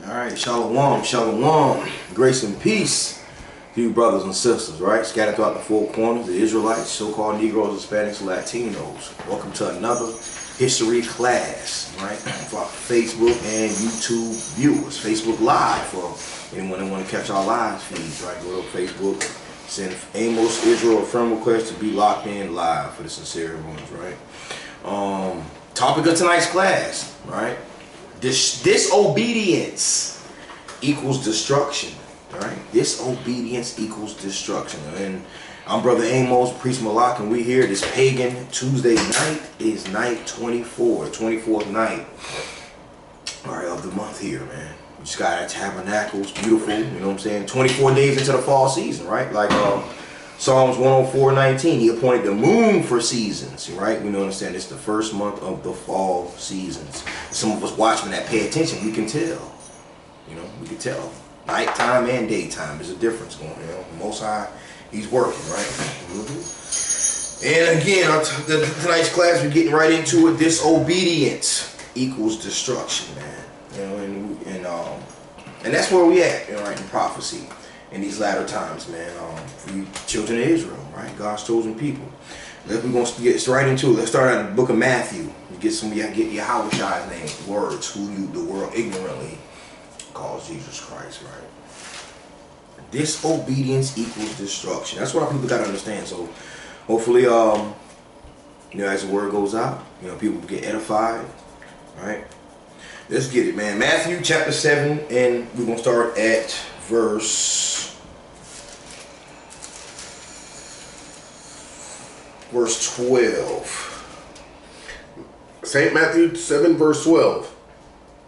Alright, shalom, shalom, grace and peace to you brothers and sisters, right? Scattered throughout the four corners, the Israelites, so-called Negroes, Hispanics, Latinos. Welcome to another history class, right? For our Facebook and YouTube viewers. Facebook Live for anyone that want to catch our live feeds, right? Go to Facebook, send Amos Israel a friend request to be locked in live for the sincere ones, right? Topic of tonight's class, right? Disobedience equals destruction. All right, disobedience equals destruction. And I'm Brother Amos, Priest Malak, and we here this pagan Tuesday night. It is night 24, 24th night, all right, of the month here, man. We just got our tabernacles, beautiful. You know what I'm saying? 24 days into the fall season, right? Like Psalms 104:19, he appointed the moon for seasons, right? We know, understand it's the first month of the fall seasons. Some of us watchmen that pay attention, we can tell. You know, we can tell. Nighttime and daytime, there's a difference going on. You know, Most High, he's working, right? And again, tonight's class, we're getting right into it. Disobedience equals destruction, man. You know, and that's where we at, you know, right, in prophecy. In these latter times, man, for you children of Israel, right? God's chosen people. We're going to get right into it. Let's start at the book of Matthew. You get Yahweh's name, words, who the world ignorantly calls Jesus Christ, right? Disobedience equals destruction. That's what our people got to understand. So hopefully, you know, as the word goes out, you know, people get edified, right? Let's get it, man. Matthew chapter 7, and we're going to start at verse 12. St. Matthew 7 verse 12.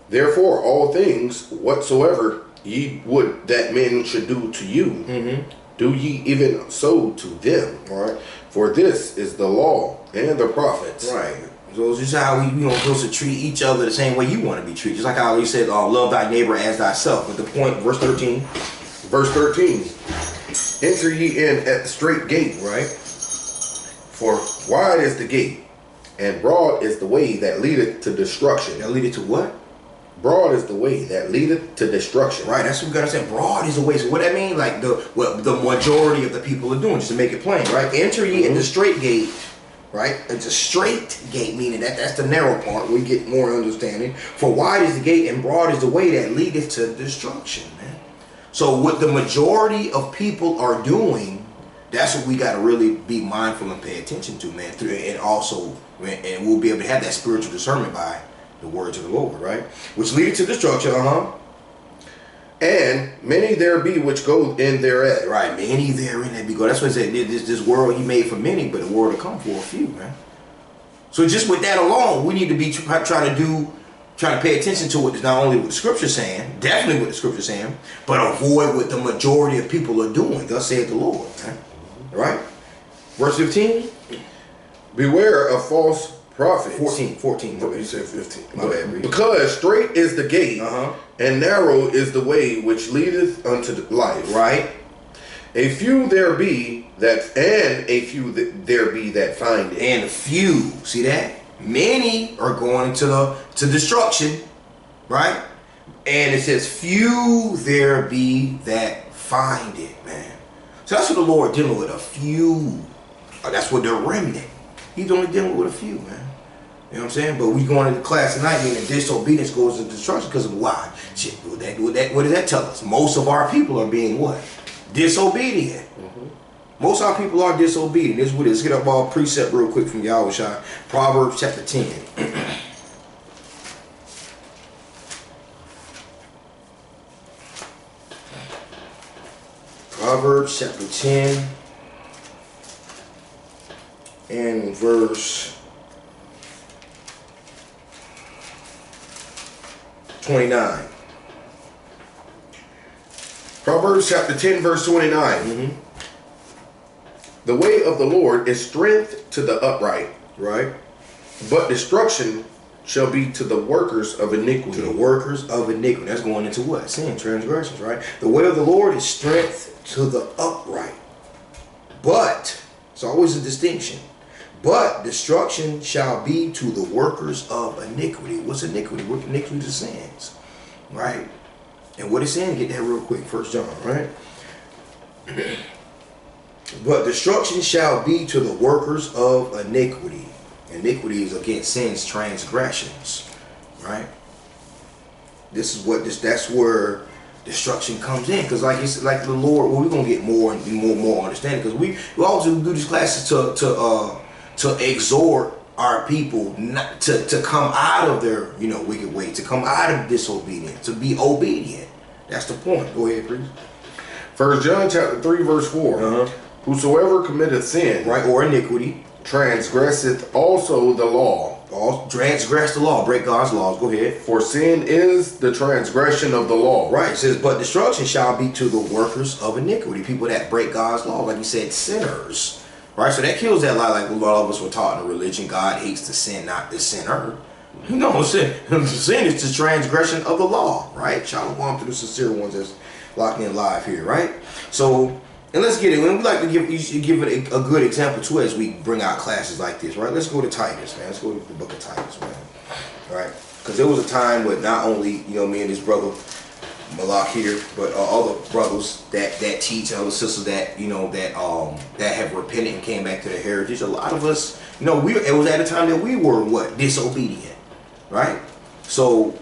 Therefore all things whatsoever ye would that men should do to you, do ye even so to them. Right. For this is the law and the prophets. Right. So it's just how we, supposed to treat each other the same way you want to be treated. Just like how he said, love thy neighbor as thyself. But the point, verse 13. Verse 13. Enter ye in at the straight gate. Right. For wide is the gate, and broad is the way that leadeth to destruction. That leadeth to what? Broad is the way that leadeth to destruction. Right, that's what we gotta say. Broad is the way. So what that mean? Like the majority of the people are doing, just to make it plain, right? Enter ye in the straight gate, right? It's a straight gate, meaning that's the narrow part. We get more understanding. For wide is the gate, and broad is the way that leadeth to destruction, man. So what the majority of people are doing, that's what we got to really be mindful and pay attention to, man. And also, and we'll be able to have that spiritual discernment by the words of the Lord, right? Which lead to destruction, And many there be which go in thereat. Right, many therein that be go. That's what it said. This world he made for many, but the world will come for a few, man. So just with that alone, we need to be trying to pay attention to what not only what the scripture's saying, definitely what the scripture's saying, but avoid what the majority of people are doing. Thus saith the Lord, man. Right? Verse 15. Beware of false prophets. 14. Oh, you said 15. My bad. Because straight is the gate, and narrow is the way which leadeth unto life. Right? A few there be that find it. And few, see that? Many are going to destruction, right? And it says, few there be that find it, man. So that's what the Lord dealing with, a few. That's what they're remnant. He's only dealing with a few, man. You know what I'm saying? But we going into class tonight, meaning disobedience goes to destruction because of why? Shit, what does that tell us? Most of our people are being what? Disobedient. Most of our people are disobedient. This is what it is. Let's get up our precept real quick from Yahweh. Proverbs chapter 10. Proverbs chapter 10 and verse 29. Proverbs chapter 10 verse 29. The way of the Lord is strength to the upright, right? But destruction shall be to the workers of iniquity. To the workers of iniquity. That's going into what? Sin, transgressions, right? The way of the Lord is strength to the upright. But, it's always a distinction. But destruction shall be to the workers of iniquity. What's iniquity? What iniquity is sins, right? And what it's saying, get that real quick. 1 John, right? But destruction shall be to the workers of iniquity. Iniquity is against sin's transgressions, right? That's where destruction comes in, because like it's like the Lord. Well, we're gonna get more and more understanding, because we always do these classes to exhort our people not to come out of their wicked way, to come out of disobedience, to be obedient. That's the point. Go ahead, please. 1 John chapter 3 verse 4. Whosoever committeth sin, right, or iniquity, transgresseth also the law. Transgress the law, break God's laws. Go ahead. For sin is the transgression of the law. Right. It says, but destruction shall be to the workers of iniquity, people that break God's law, like you said, sinners. Right. So that kills that lie, like a lot of us were taught in religion. God hates the sin, not the sinner. Sin is the transgression of the law. Right. Shalom to the sincere ones that's locked in live here. Right. So. And let's get it. And we like to give it a good example too as we bring out classes like this, right? Let's go to Titus, man. Let's go to the book of Titus, man. All right? Because there was a time when not only me and this brother Malak here, but other brothers that teach and other sisters that that have repented and came back to their heritage. A lot of us, it was at a time that we were disobedient, right? So,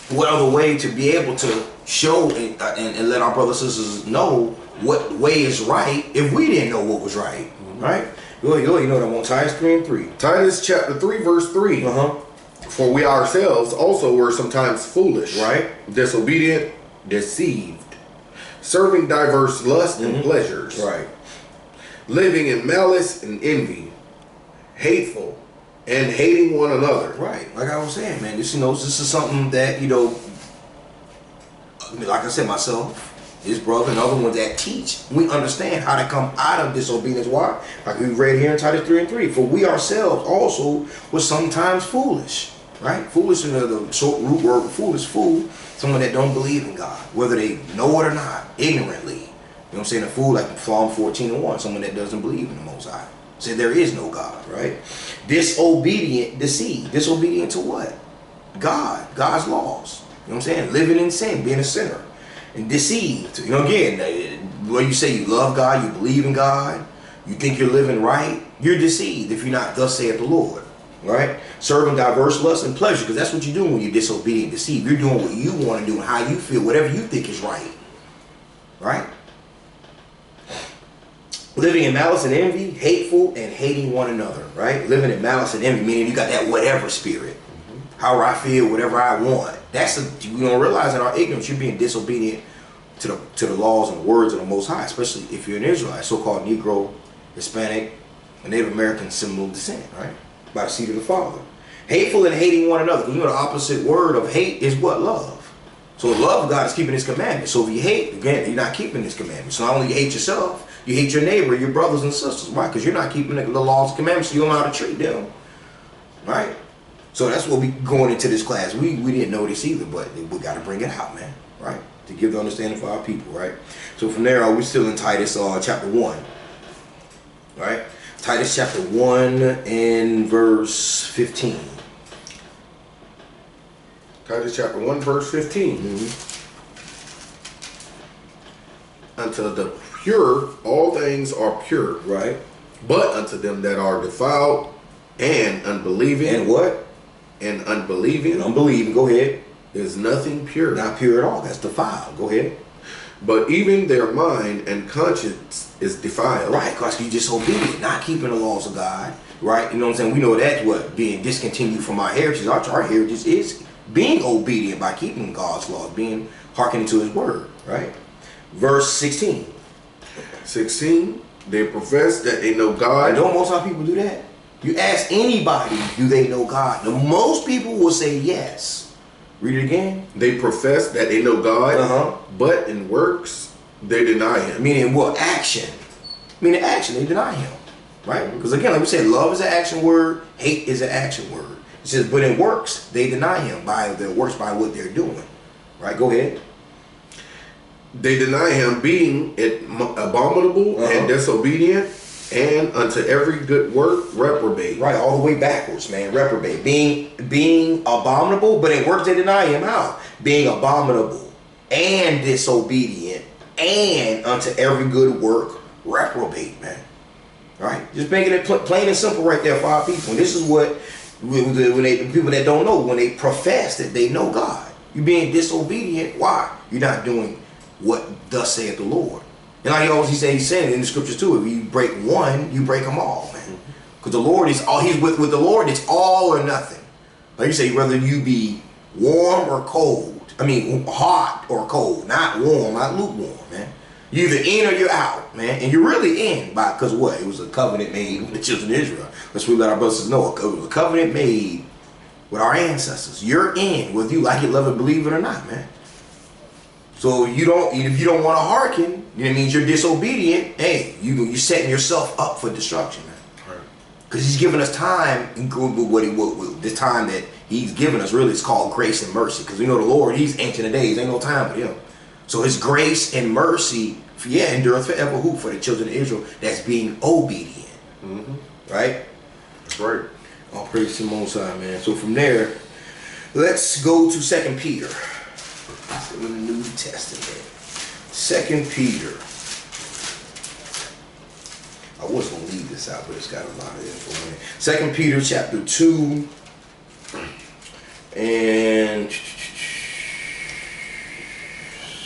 what other way to be able to show and let our brothers and sisters know what way is right if we didn't know what was right, right? Go ahead, you know what I want. Titus 3:3. Titus chapter 3 verse 3. For we ourselves also were sometimes foolish, right, disobedient, deceived, serving diverse lusts and pleasures, right, living in malice and envy, hateful, and hating one another. Right. Like I was saying, man, this is something that like I said, myself, this brother and other ones that teach, we understand how to come out of disobedience. Why? Like we read here in Titus 3:3. For we ourselves also were sometimes foolish. Right? Foolish is the short root word foolish, fool, someone that don't believe in God, whether they know it or not, ignorantly. You know what I'm saying? A fool, like Psalm 14:1, someone that doesn't believe in the Most High. Say there is no God, right? Disobedient, deceived. Disobedient to what? God, God's laws. You know what I'm saying? Living in sin, being a sinner. And deceived. Again, when you say you love God, you believe in God, you think you're living right, you're deceived if you're not thus saith the Lord. Right? Serving diverse lusts and pleasure, because that's what you're doing when you're disobedient, deceived. You're doing what you want to do and how you feel, whatever you think is right. Right? Living in malice and envy, hateful, and hating one another. Right? Living in malice and envy, meaning you got that whatever spirit. However I feel, whatever I want. You don't realize in our ignorance you're being disobedient to the laws and words of the Most High, especially if you're an Israelite, so-called Negro, Hispanic, and Native American similar descent, right? By the seed of the Father. Hateful and hating one another. Because the opposite word of hate is what? Love. So love God is keeping His commandments. So if you hate, again, you're not keeping His commandments. So not only you hate yourself, you hate your neighbor, your brothers and sisters. Why? Because you're not keeping the laws and commandments, so you don't know how to treat them. Right? So that's what we going into this class. We didn't know this either, but we got to bring it out, man. Right? To give the understanding for our people, right? So from there, we're still in Titus chapter 1. Right? Titus chapter 1 and verse 15. Titus chapter 1 verse 15. Unto the pure all things are pure. Right. But unto them that are defiled and unbelieving. And what? And unbelieving. And unbelieving. Go ahead. Is nothing pure. Not pure at all. That's defiled. Go ahead. But even their mind and conscience is defiled. Right, because you're disobedient, not keeping the laws of God. Right? You know what I'm saying? We know that's what being discontinued from our heritage. Our heritage is being obedient by keeping God's laws, being hearkening to His word. Right? Verse 16. 16. They profess that they know God. And don't most of our people do that? You ask anybody, do they know God? The most people will say yes. Read it again. They profess that they know God, but in works they deny Him. Meaning what? Action. Meaning action, they deny Him. Right? Because again, like we said, love is an action word, hate is an action word. It says, but in works, they deny Him by their works, by what they're doing. Right? Go ahead. They deny Him being abominable and disobedient, and unto every good work reprobate. Right, all the way backwards, man. Reprobate. Being abominable, but in works they deny Him. How? Being abominable. and disobedient, and unto every good work reprobate, man. Right? Just making it plain and simple right there for our people. And this is what the people that don't know, when they profess that they know God, you're being disobedient. Why? You're not doing what thus saith the Lord. And like he always he said in the scriptures too, if you break one, you break them all, man. Because the Lord is all, he's with the Lord, it's all or nothing. Like you say, whether you be warm or cold. I mean, hot or cold, not warm, not lukewarm, man. You're either in or you're out, man. And you're really in because what? It was a covenant made with the children of Israel. That's what we let our brothers know. It was a covenant made with our ancestors. You're in, whether you like it, love it, believe it or not, man. So if you don't want to hearken, it means you're disobedient. Hey, you're setting yourself up for destruction, man. Because he's given us time, this time that he's given us, really, it's called grace and mercy. Because we know the Lord, he's ancient of days, ain't no time with him. So his grace and mercy, endureth forever. Who? For the children of Israel that's being obedient. Right? That's right. All praise to the Most High, man. So from there, let's go to 2 Peter. In the New Testament. 2 Peter. I was going to leave this out, but it's got a lot of info in it. 2 Peter chapter 2. And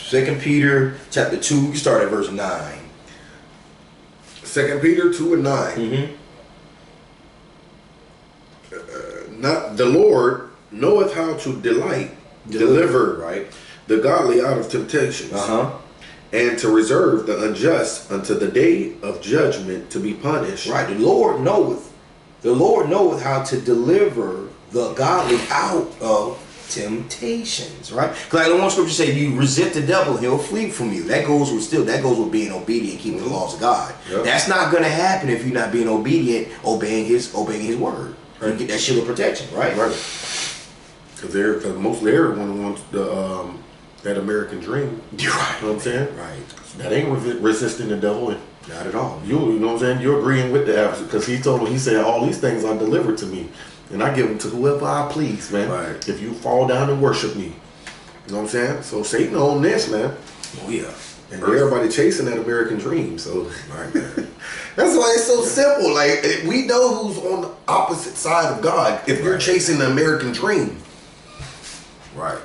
2 Peter chapter 2, you start at verse 9. 2 Peter 2 and 9. Not the Lord knoweth how to deliver, right, the godly out of temptations, and to reserve the unjust unto the day of judgment to be punished. Right, the Lord knoweth how to deliver the godly out of temptations, right? Because like the one scripture say, you resist the devil, he'll flee from you. That goes with being obedient, keeping the laws of God. Yep. That's not going to happen if you're not being obedient, obeying his word. Right. You get that shield of protection, right? Right. Because mostly everyone wants that American dream. You're right. You know what I'm saying? Right. That ain't resisting the devil. And not at all. You know what I'm saying? You're agreeing with the adversary, because he said all these things are delivered to me, and I give them to whoever I please, man. Right. If you fall down and worship me, you know what I'm saying? So Satan on this, man. Oh yeah. And everybody chasing that American dream. So right. That's why it's so simple. Like, we know who's on the opposite side of God if you're chasing the American dream. Right.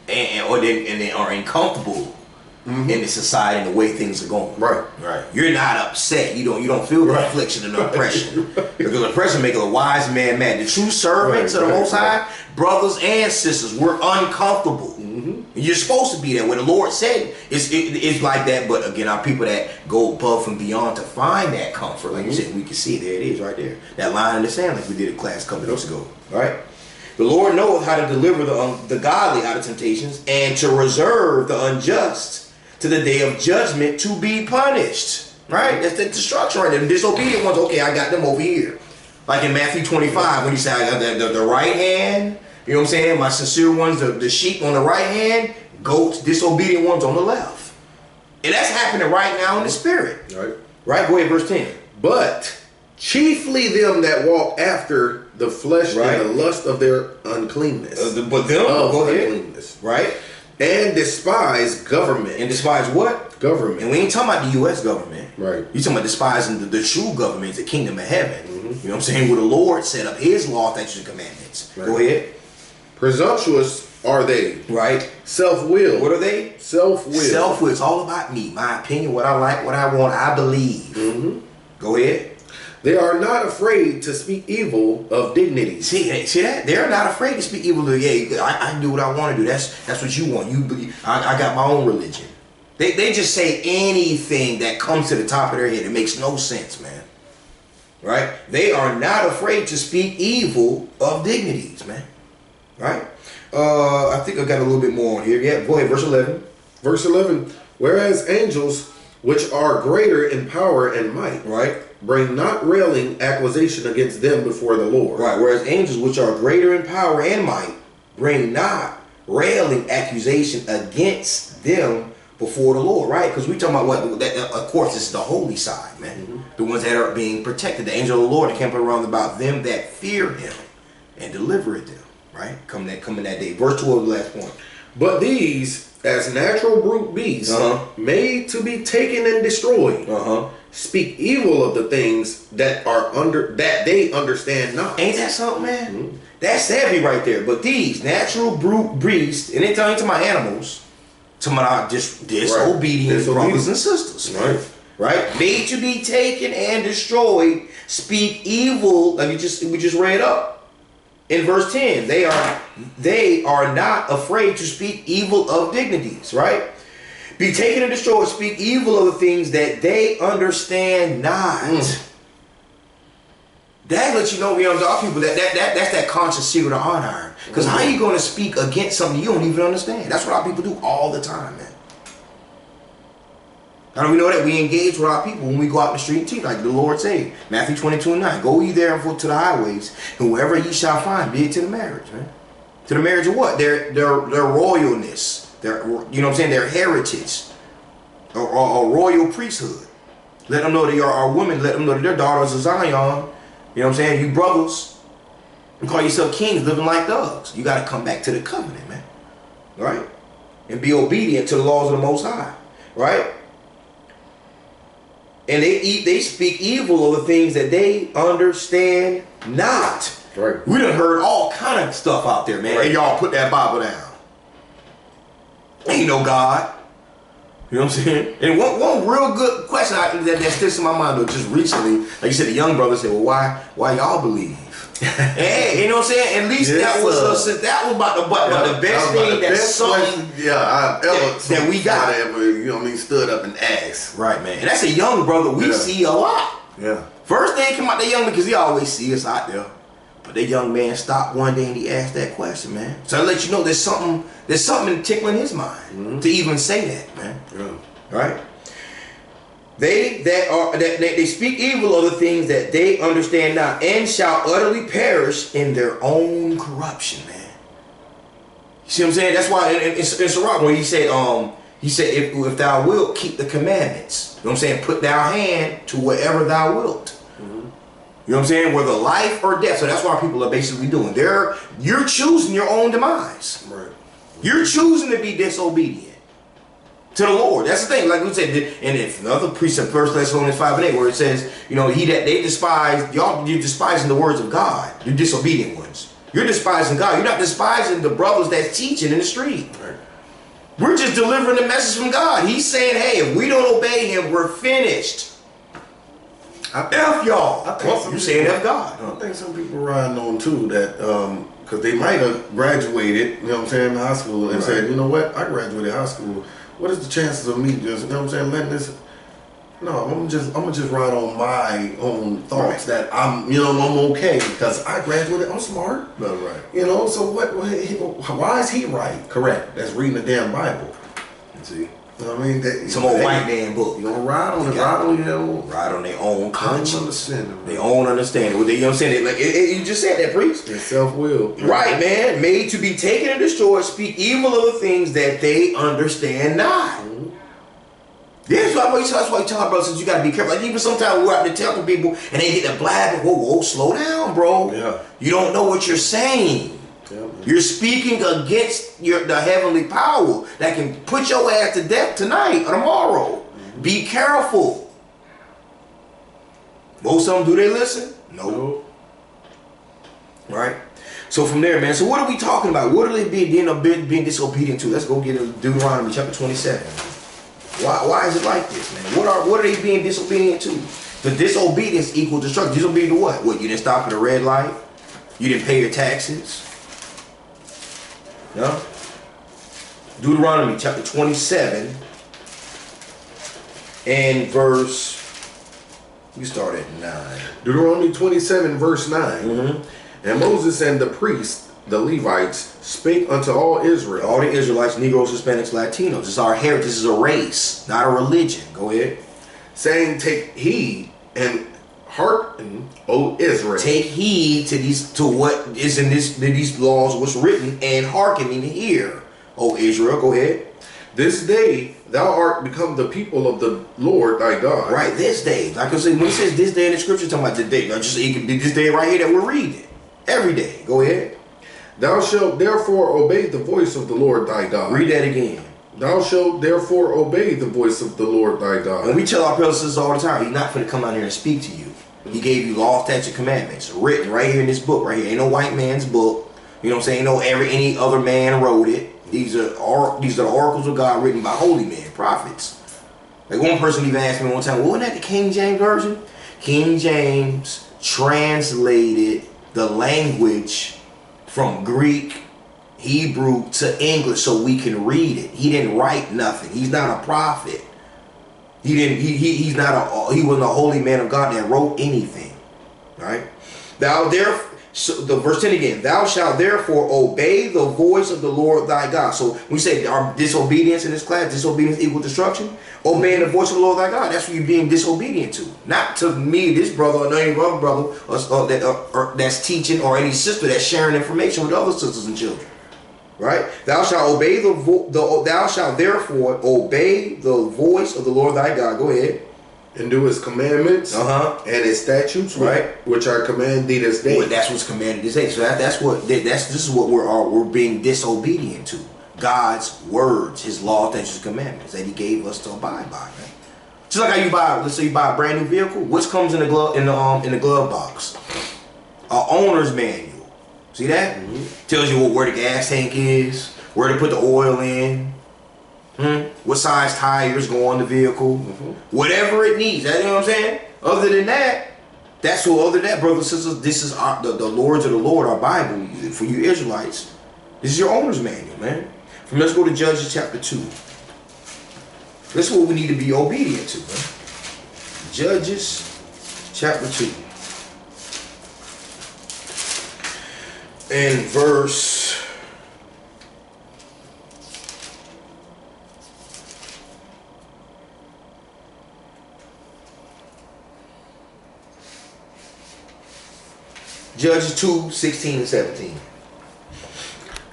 And they are uncomfortable in the society and the way things are going. Right. Right. You're not upset. You don't feel the affliction and the oppression. Because oppression makes a wise man mad. The true servants of the Most High, brothers and sisters, we're uncomfortable. You're supposed to be there. Where the Lord said it's like that. But again, our people that go above and beyond to find that comfort, like you said, we can see it. There it is, right there. That line in the sand, like we did a class a couple of weeks ago. Right. The Lord knoweth how to deliver the godly out of temptations, and to reserve the unjust to the day of judgment to be punished. Right? That's the destruction right there. The disobedient ones, okay, I got them over here. Like in Matthew 25, when he said, I got the right hand, you know what I'm saying? My sincere ones, the sheep on the right hand, goats, disobedient ones on the left. And that's happening right now in the spirit. Right. Right? Go ahead, verse 10. But chiefly them that walk after the flesh and the lust of their uncleanness. Go ahead. Uncleanness. Right? And despise government. And despise what? Government. And we ain't talking about the U.S. government. Right. You talking about despising the true government, the kingdom of heaven. You know what I'm saying? Where the Lord set up his law, statutes, and commandments. Right. Go ahead. Presumptuous are they. Right. Self-willed. What are they? Self-willed. Self-willed. It's all about me, my opinion, what I like, what I want, I believe. Go ahead. They are not afraid to speak evil of dignity. See that? They're not afraid to speak evil of, I can do what I want to do. That's what you want. You believe. I got my own religion. They just say anything that comes to the top of their head. It makes no sense, man. Right? They are not afraid to speak evil of dignities, man. Right? I think I got a little bit more on here. Yeah, go ahead, verse 11. Verse 11. Whereas angels, which are greater in power and might, right, bring not railing accusation against them before the Lord. Right. Whereas angels, which are greater in power and might, bring not railing accusation against them before the Lord. Right? Because we talking about what? That, of course, it's the holy side, man. The ones that are being protected. The angel of the Lord encampeth around about them that fear Him and delivereth them. Right? Coming that day. Verse 12, the last point. But these as natural brute beasts, made to be taken and destroyed, speak evil of the things that they understand not. Ain't that something, man? That's heavy right there. But these natural brute beasts, and anytime to my animals, to my disobedient brothers and sisters, right? Made to be taken and destroyed, speak evil, like we just read up in verse 10. They are not afraid to speak evil of dignities, right? Be taken and destroyed, speak evil of the things that they understand not. That lets you know, our people, that's that conscious secret of hot iron. Because how you going to speak against something you don't even understand? That's what our people do all the time, man. How do we know that? We engage with our people when we go out in the street and teach, like the Lord said, Matthew 22:9. Go ye therefore to the highways, and whoever ye shall find, be it to the marriage, man. To the marriage of what? Their royalness. Their, you know what I'm saying? Their heritage. Or royal priesthood. Let them know they are women. Let them know that they're daughters of Zion. You know what I'm saying? You brothers, you call yourself kings living like dogs. You got to come back to the covenant, man. Right? And be obedient to the laws of the Most High. Right? And they speak evil of the things that they understand not. Right. We done heard all kind of stuff out there, man. And y'all put that Bible down. Ain't no God. You know what I'm saying? And one real good question that sticks in my mind, though, just recently, like you said, the young brother said, well, why y'all believe? Hey, you know what I'm saying? At least that was about the best thing that's something that we got. Ever, you know what I mean, stood up and asked. Right, man. And that's a young brother we see a lot. Yeah. First thing come out the young man, because he always see us out there. But that young man stopped one day and he asked that question, man. So I let you know there's something tickling his mind to even say that, man. Yeah. Right? They speak evil of the things that they understand not, and shall utterly perish in their own corruption, man. You see what I'm saying? That's why in Sirach, when he said if thou wilt keep the commandments, you know what I'm saying? Put thou hand to whatever thou wilt. You know what I'm saying? Whether life or death. So that's what our people are basically doing. You're choosing your own demise. Right. You're choosing to be disobedient to the Lord. That's the thing. Like we said, and if another precept, 1 Thessalonians 5:8, where it says, he that they despise, you're despising the words of God. You're disobedient ones. You're despising God. You're not despising the brothers that's teaching in the street. Right. We're just delivering the message from God. He's saying, hey, if we don't obey him, we're finished. F y'all. You saying F God. I think some people riding on too that because they might have graduated, you know what I'm saying, in high school and said, you know what, I graduated high school. What is the chances of me just, you know what I'm saying, letting this? No, I'm gonna just ride on my own thoughts that I'm okay because I graduated. I'm smart. No, right. You know, so why is he right? Correct. That's reading the damn Bible. See. You know what I mean? Some old white man book. You gonna ride on their own conscience. Their own understanding. You know what I'm saying? You just said that, priest. Their self-will. Right, man. Made to be taken and destroyed, speak evil of the things that they understand not. That's why you tell our brothers, you gotta be careful. Like even sometimes we're out there telling people and they get to blabbing. Whoa, slow down, bro. Yeah. You don't know what you're saying. Yeah, you're speaking against the heavenly power that can put your ass to death tonight or tomorrow. Be careful. Most of them, do they listen? No. Right? So from there, man, so what are we talking about? What are they being disobedient to? Let's go get Deuteronomy chapter 27. Why is it like this, man? What are they being disobedient to? The disobedience equals destruction. Disobedient to what? What, you didn't stop at a red light? You didn't pay your taxes? No? Deuteronomy chapter 27 and verse, you start at 9. Deuteronomy 27 verse 9. And Moses and the priests, the Levites, spake unto all Israel. All the Israelites, Negroes, Hispanics, Latinos. This is our heritage. This is a race, not a religion. Go ahead. Saying, take heed and hearken, O Israel. Take heed to what is in these laws, what's written, and hearken and hear, O Israel. Go ahead. This day thou art become the people of the Lord thy God. Right, this day. Like I said, when it says this day in the scripture, talking about the day. It can be this day right here that we're reading. Every day. Go ahead. Thou shalt therefore obey the voice of the Lord thy God. Read that again. Thou shalt therefore obey the voice of the Lord thy God. And we tell our brothers and sisters all the time, he's not going to come out here and speak to you. He gave you law, statutes, commandments, written right here in this book, right here. Ain't no white man's book. You know what I'm saying? No, any other man wrote it. These are the oracles of God written by holy men, prophets. Like one person even asked me one time, well, wasn't that the King James Version? King James translated the language from Greek, Hebrew to English so we can read it. He didn't write nothing. He's not a prophet. He wasn't a holy man of God that wrote anything. Right? So the verse 10 again, thou shalt therefore obey the voice of the Lord thy God. So we say our disobedience in this class, disobedience equal destruction. Obeying the voice of the Lord thy God, that's what you're being disobedient to. Not to me, this brother, or any other brother that's teaching, or any sister that's sharing information with other sisters and children. Right? Thou shalt obey thou shalt therefore obey the voice of the Lord thy God. Go ahead. And do his commandments and his statutes, right, which are commanded thee this day. Well, that's what's commanded this day. So this is what we're being disobedient to. God's words, his law, statutes, and commandments that he gave us to abide by. Right? Just like how you buy, let's say you buy a brand new vehicle. What comes in the glove in the glove box? An owner's manual. See that? Tells you where the gas tank is, where to put the oil in. What size tires go on the vehicle, whatever it needs. You know what I'm saying? Other than that, brothers and sisters, this is the Lord's of the Lord, our Bible for you Israelites. This is your owner's manual, man. Let's go to Judges chapter 2. This is what we need to be obedient to, man. Judges chapter 2. And verse Judges 2, 16 and 17.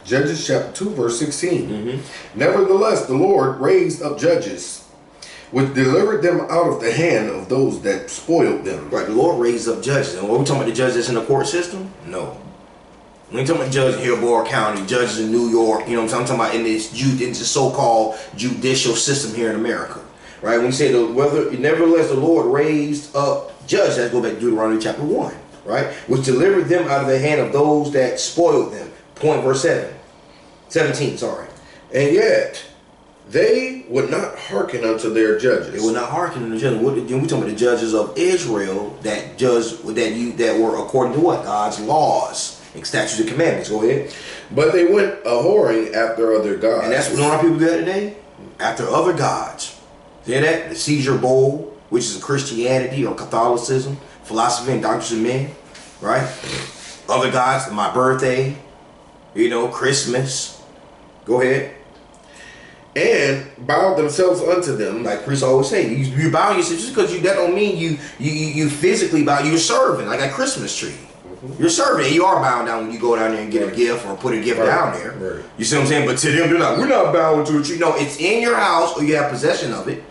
Judges chapter 2, verse 16. Nevertheless, the Lord raised up judges, which delivered them out of the hand of those that spoiled them. Right, the Lord raised up judges. And what we talking about, the judges that's in the court system? No. We ain't talking about judges in Hillsborough County, judges in New York, you know what I'm talking about in this so-called judicial system here in America. Right? When we say nevertheless the Lord raised up judges, let's go back to Deuteronomy chapter 1. Right? Which delivered them out of the hand of those that spoiled them. Point verse 17, sorry. And yet they would not hearken unto their judges. They would not hearken unto the judges. We talking about the judges of Israel that were according to what? God's laws and statutes and commandments. Go ahead. But they went a-whoring after other gods. And that's what a lot of people do that today. After other gods. See that? The Caesar Bowl, which is a Christianity or Catholicism, philosophy and doctrines of men, right? Other gods, my birthday, Christmas. Go ahead. And bowed themselves unto them. Like priests always say, you bow yourself just because that don't mean you physically bow. You're serving, like a Christmas tree. You're serving, and you are bowing down when you go down there and get a gift or put a gift down there. Right. You see what I'm saying? But to them, we're not bowing to a tree. No, it's in your house or you have possession of it.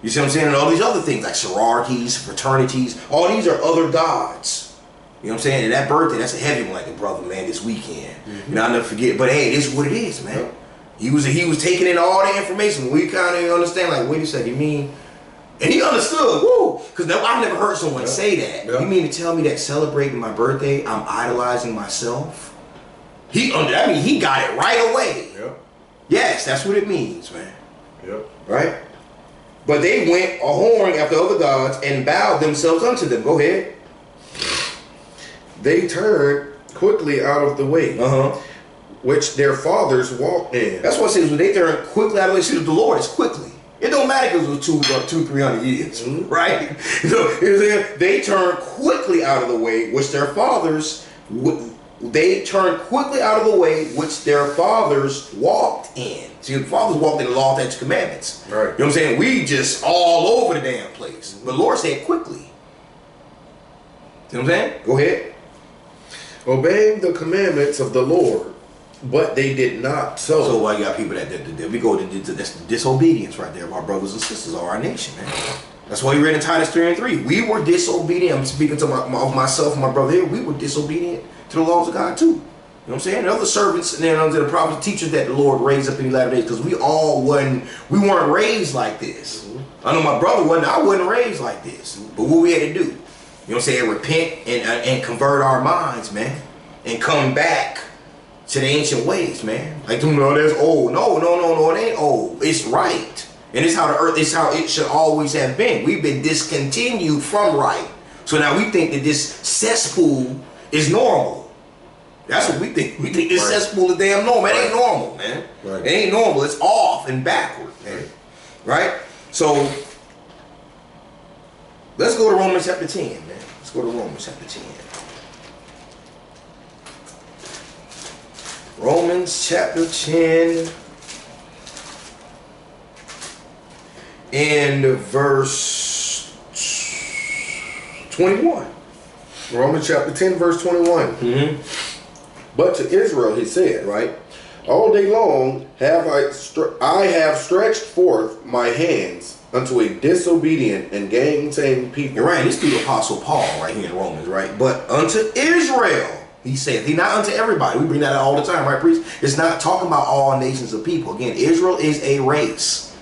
You see what I'm saying? And all these other things like sororities, fraternities, all these are other gods. You know what I'm saying? And that birthday, that's a heavy one, like a brother, man, this weekend. I'll never forget. But hey, this is what it is, man. Yep. He was taking in all the information. We kind of understand, like, wait a second, you mean? And he understood, woo! Because I've never heard someone say that. You mean to tell me that celebrating my birthday, I'm idolizing myself? He got it right away. Yep. Yes, that's what it means, man. Yep. Right? But they went a-whoring after other gods and bowed themselves unto them. Go ahead. They turned quickly out of the way, which their fathers walked in. That's what it says, when they turn quickly out of the way. See, the Lord is quickly. It don't matter if it was 200-300 years, right? So they turned quickly out of the way, which their fathers walked in. See, the fathers walked in the law, statutes, commandments. Right. You know what I'm saying? We just all over the damn place. But the Lord said quickly. See what I'm saying? Go ahead. Obeying the commandments of the Lord, but they did not so. So why you got people that we go to that's disobedience right there of our brothers and sisters of our nation, man. That's why you read in Titus 3 and 3. We were disobedient. I'm speaking to myself and my brother here. We were disobedient to the laws of God too. You know what I'm saying? And other servants and then under the prophets, teachers that the Lord raised up in the latter days, because we weren't raised like this. I know my brother wasn't. I wasn't raised like this. But what we had to do, you know what I'm saying? Repent and convert our minds, man, and come back to the ancient ways, man. Like, no, that's old. No, it ain't old. It's right. And it's how the earth, it's how it should always have been. We've been discontinued from right. So now we think that this cesspool is normal. That's what we think. We think this cesspool is damn normal. It ain't normal, man. It ain't normal. It's off and backward, man. Right? So, let's go to Romans chapter 10, man. Let's go to Romans chapter 10. Romans chapter 10 and verse 21. Romans chapter 10, verse 21. Mm-hmm. But to Israel he said, right, all day long have I have stretched forth my hands unto a disobedient and gainsaying people. You're right. This through the Apostle Paul right here in Romans, right? But unto Israel, he said, he not unto everybody. We bring that out all the time, right, priest? It's not talking about all nations of people. Again, Israel is a race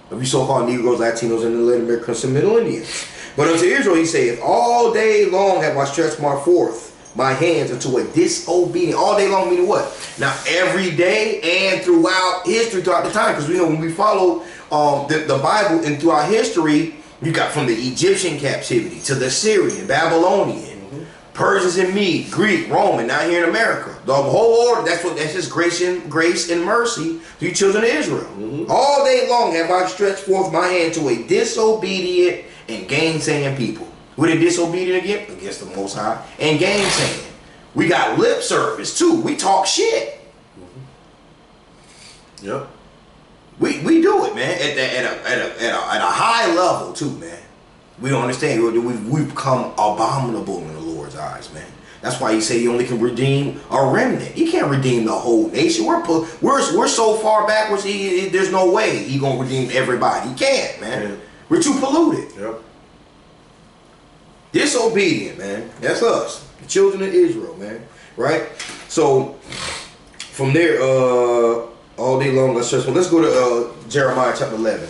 of you so-called Negroes, Latinos, and the Latin Americans and Middle Indians. But unto Israel he saith, all day long have I stretched forth my hands unto a disobedient. All day long meaning what? Now every day and throughout history, throughout the time, because we know when we follow the Bible and throughout history, you got from the Egyptian captivity to the Syrian, Babylonian, Persians and Mede, Greek, Roman, now here in America. The whole order, that's just grace and mercy to you children of Israel. All day long have I stretched forth my hand to a disobedient and gainsaying people. What are disobedient against the Most High and gainsaying. We got lip service too. We talk shit. Yep. We do it, man, at a high level too, man. We don't understand. We've become abominable in the Lord's eyes, man. That's why he said he only can redeem a remnant. He can't redeem the whole nation. We're so far backwards. There's no way he gonna redeem everybody. He can't, man. Yeah. We're too polluted. Yep. Disobedient, man. That's us, the children of Israel, man. Right? So from there, all day long, let's go to Jeremiah chapter 11.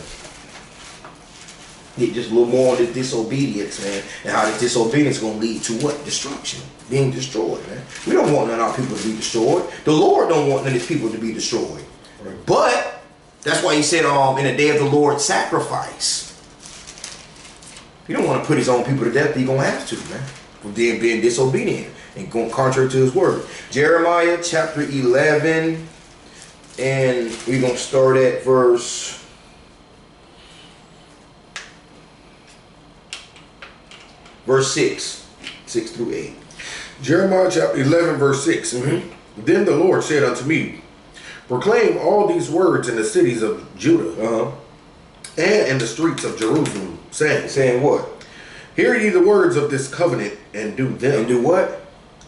Get just a little more on this disobedience, man, and how this disobedience is going to lead to what? Destruction, being destroyed, man. We don't want none of our people to be destroyed. The Lord don't want none of his people to be destroyed. Right. But that's why he said, in the day of the Lord, sacrifice. He don't want to put his own people to death, but he's going to have to, man, for being disobedient and going contrary to his word. Jeremiah chapter 11, and we're going to start at verse 6 through 8. Jeremiah chapter 11, verse 6. Then the Lord said unto me, proclaim all these words in the cities of Judah and in the streets of Jerusalem, saying what? Hear ye the words of this covenant, and do them. And do what?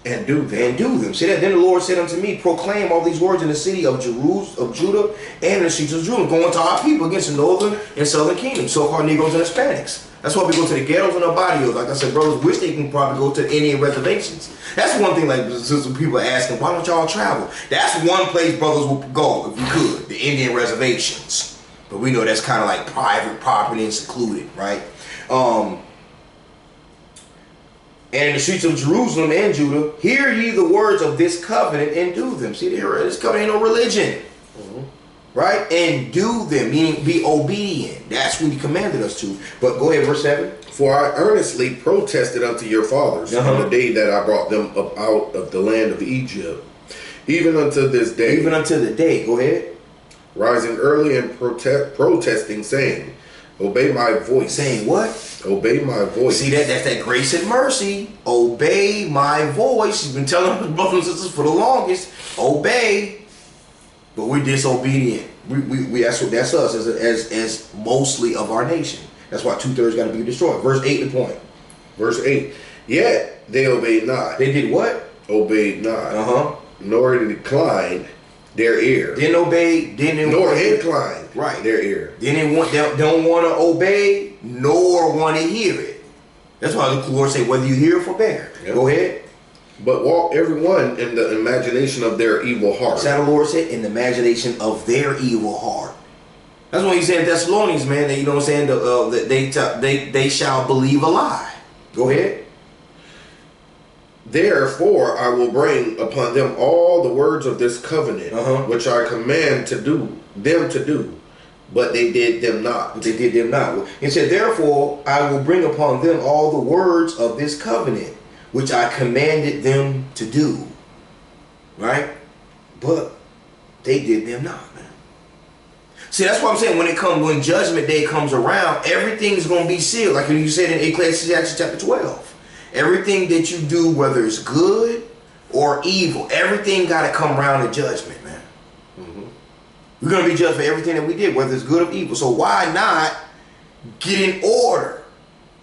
And do them. And do them. See that? Then the Lord said unto me, proclaim all these words in the city of Judah and in the streets of Jerusalem, going to our people against the northern and southern kingdom, so-called Negroes and Hispanics. That's why we go to the ghettos and the barrios. Like I said, brothers wish they can probably go to the Indian reservations. That's one thing, like, some people are asking, why don't y'all travel? That's one place brothers will go, if you could, the Indian reservations. But we know that's kind of like private property and secluded, right? And in the streets of Jerusalem and Judah, hear ye the words of this covenant and do them. See, this covenant ain't no religion. Right? And do them, meaning be obedient. That's what he commanded us to. But go ahead, verse 7. For I earnestly protested unto your fathers on the day that I brought them up out of the land of Egypt, even unto this day. Even unto the day. Go ahead. Rising early and protesting, saying, obey my voice. Saying what? Obey my voice. See, that's that grace and mercy. Obey my voice. He's been telling us, brothers and sisters, for the longest. Obey. But we're disobedient. That's us as mostly of our nation. That's why 2/3 got to be destroyed. Verse 8, the point. Verse 8. Yet they obeyed not. They did what? Obeyed not. Nor declined their ear. Didn't obey. Nor inclined their ear. Don't want to obey nor want to hear it. That's why the Lord say, whether you hear or forbear. Yep. Go ahead. But walk everyone in the imagination of their evil heart. So the Lord said, in the imagination of their evil heart. That's what he said in Thessalonians, man. That, you know what I'm saying? That they shall believe a lie. Go ahead. Therefore, I will bring upon them all the words of this covenant, which I command them to do, but they did them not. They did them not. He said, therefore, I will bring upon them all the words of this covenant, which I commanded them to do. Right? But they did them not, man. See, that's what I'm saying. When judgment day comes around, everything's going to be sealed. Like you said in Ecclesiastes chapter 12. Everything that you do, whether it's good or evil, everything got to come around to judgment, man. We're going to be judged for everything that we did, whether it's good or evil. So why not get in order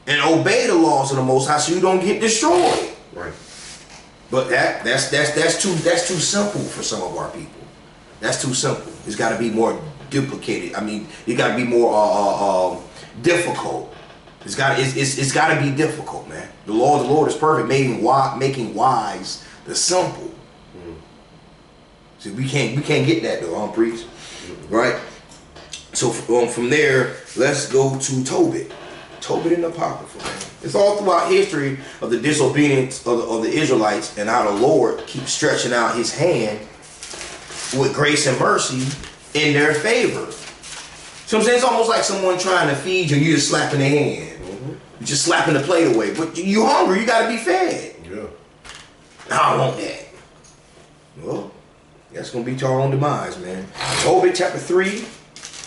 and obey the laws of the Most High so you don't get destroyed? Right. But that's too simple for some of our people. That's too simple. It's got to be more duplicated. I mean, it got to be more difficult. It's got to be difficult, man. The law of the Lord is perfect, making wise the simple. See, we can't get that though, priest, right? So from there, let's go to Tobit. Tobit in the Apocrypha, man. It's all throughout history of the disobedience of the Israelites and how the Lord keeps stretching out His hand with grace and mercy in their favor. So I'm saying it's almost like someone trying to feed you and you just slapping their hand. You're just slapping the plate away. But you hungry, you got to be fed. Yeah. I don't want that. Well, that's going to be to our own demise, man. Tobit chapter 3.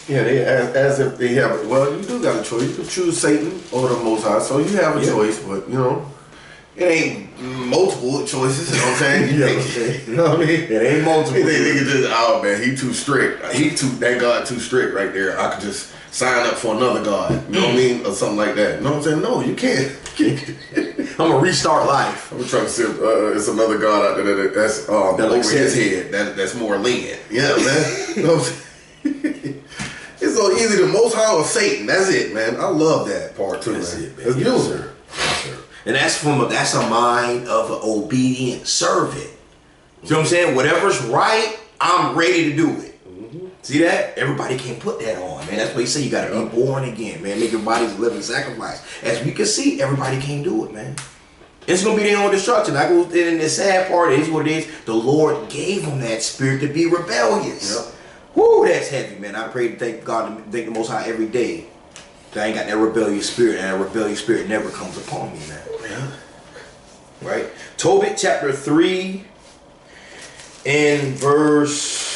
Yeah, as if they have. Well, you do got a choice. You can choose Satan or the Most High, so you have a choice. But you know, it ain't multiple choices. You know what I'm saying? You know what I mean? It ain't multiple. They can just, oh man, he too strict. That God too strict right there. I could just sign up for another God. You know what I mean, or something like that. You know what I'm saying? No, you can't. I'm gonna restart life. I'm trying to see if it's another God out there that's over his head. That's more lenient. Yeah, man. You know what I'm saying? It's so easy. The Most High or Satan. That's it, man. I love that part too. That's man. it, man. That's Yes, beautiful. sir. Yes, sir. And that's a mind of an obedient servant. See what I'm saying? Whatever's right, I'm ready to do it. See that? Everybody can't put that on, man. That's what he said. You got to be born again, man. Make your bodies a living sacrifice. As we can see, everybody can't do it, man. It's going to be their own destruction. I go, and the sad part is what it is. The Lord gave them that spirit to be rebellious. Yep. Whoo, that's heavy, man. I pray to thank God, and thank the Most High every day that I ain't got that rebellious spirit, and that rebellious spirit never comes upon me, man. Yeah. Right? Tobit chapter 3 and verse...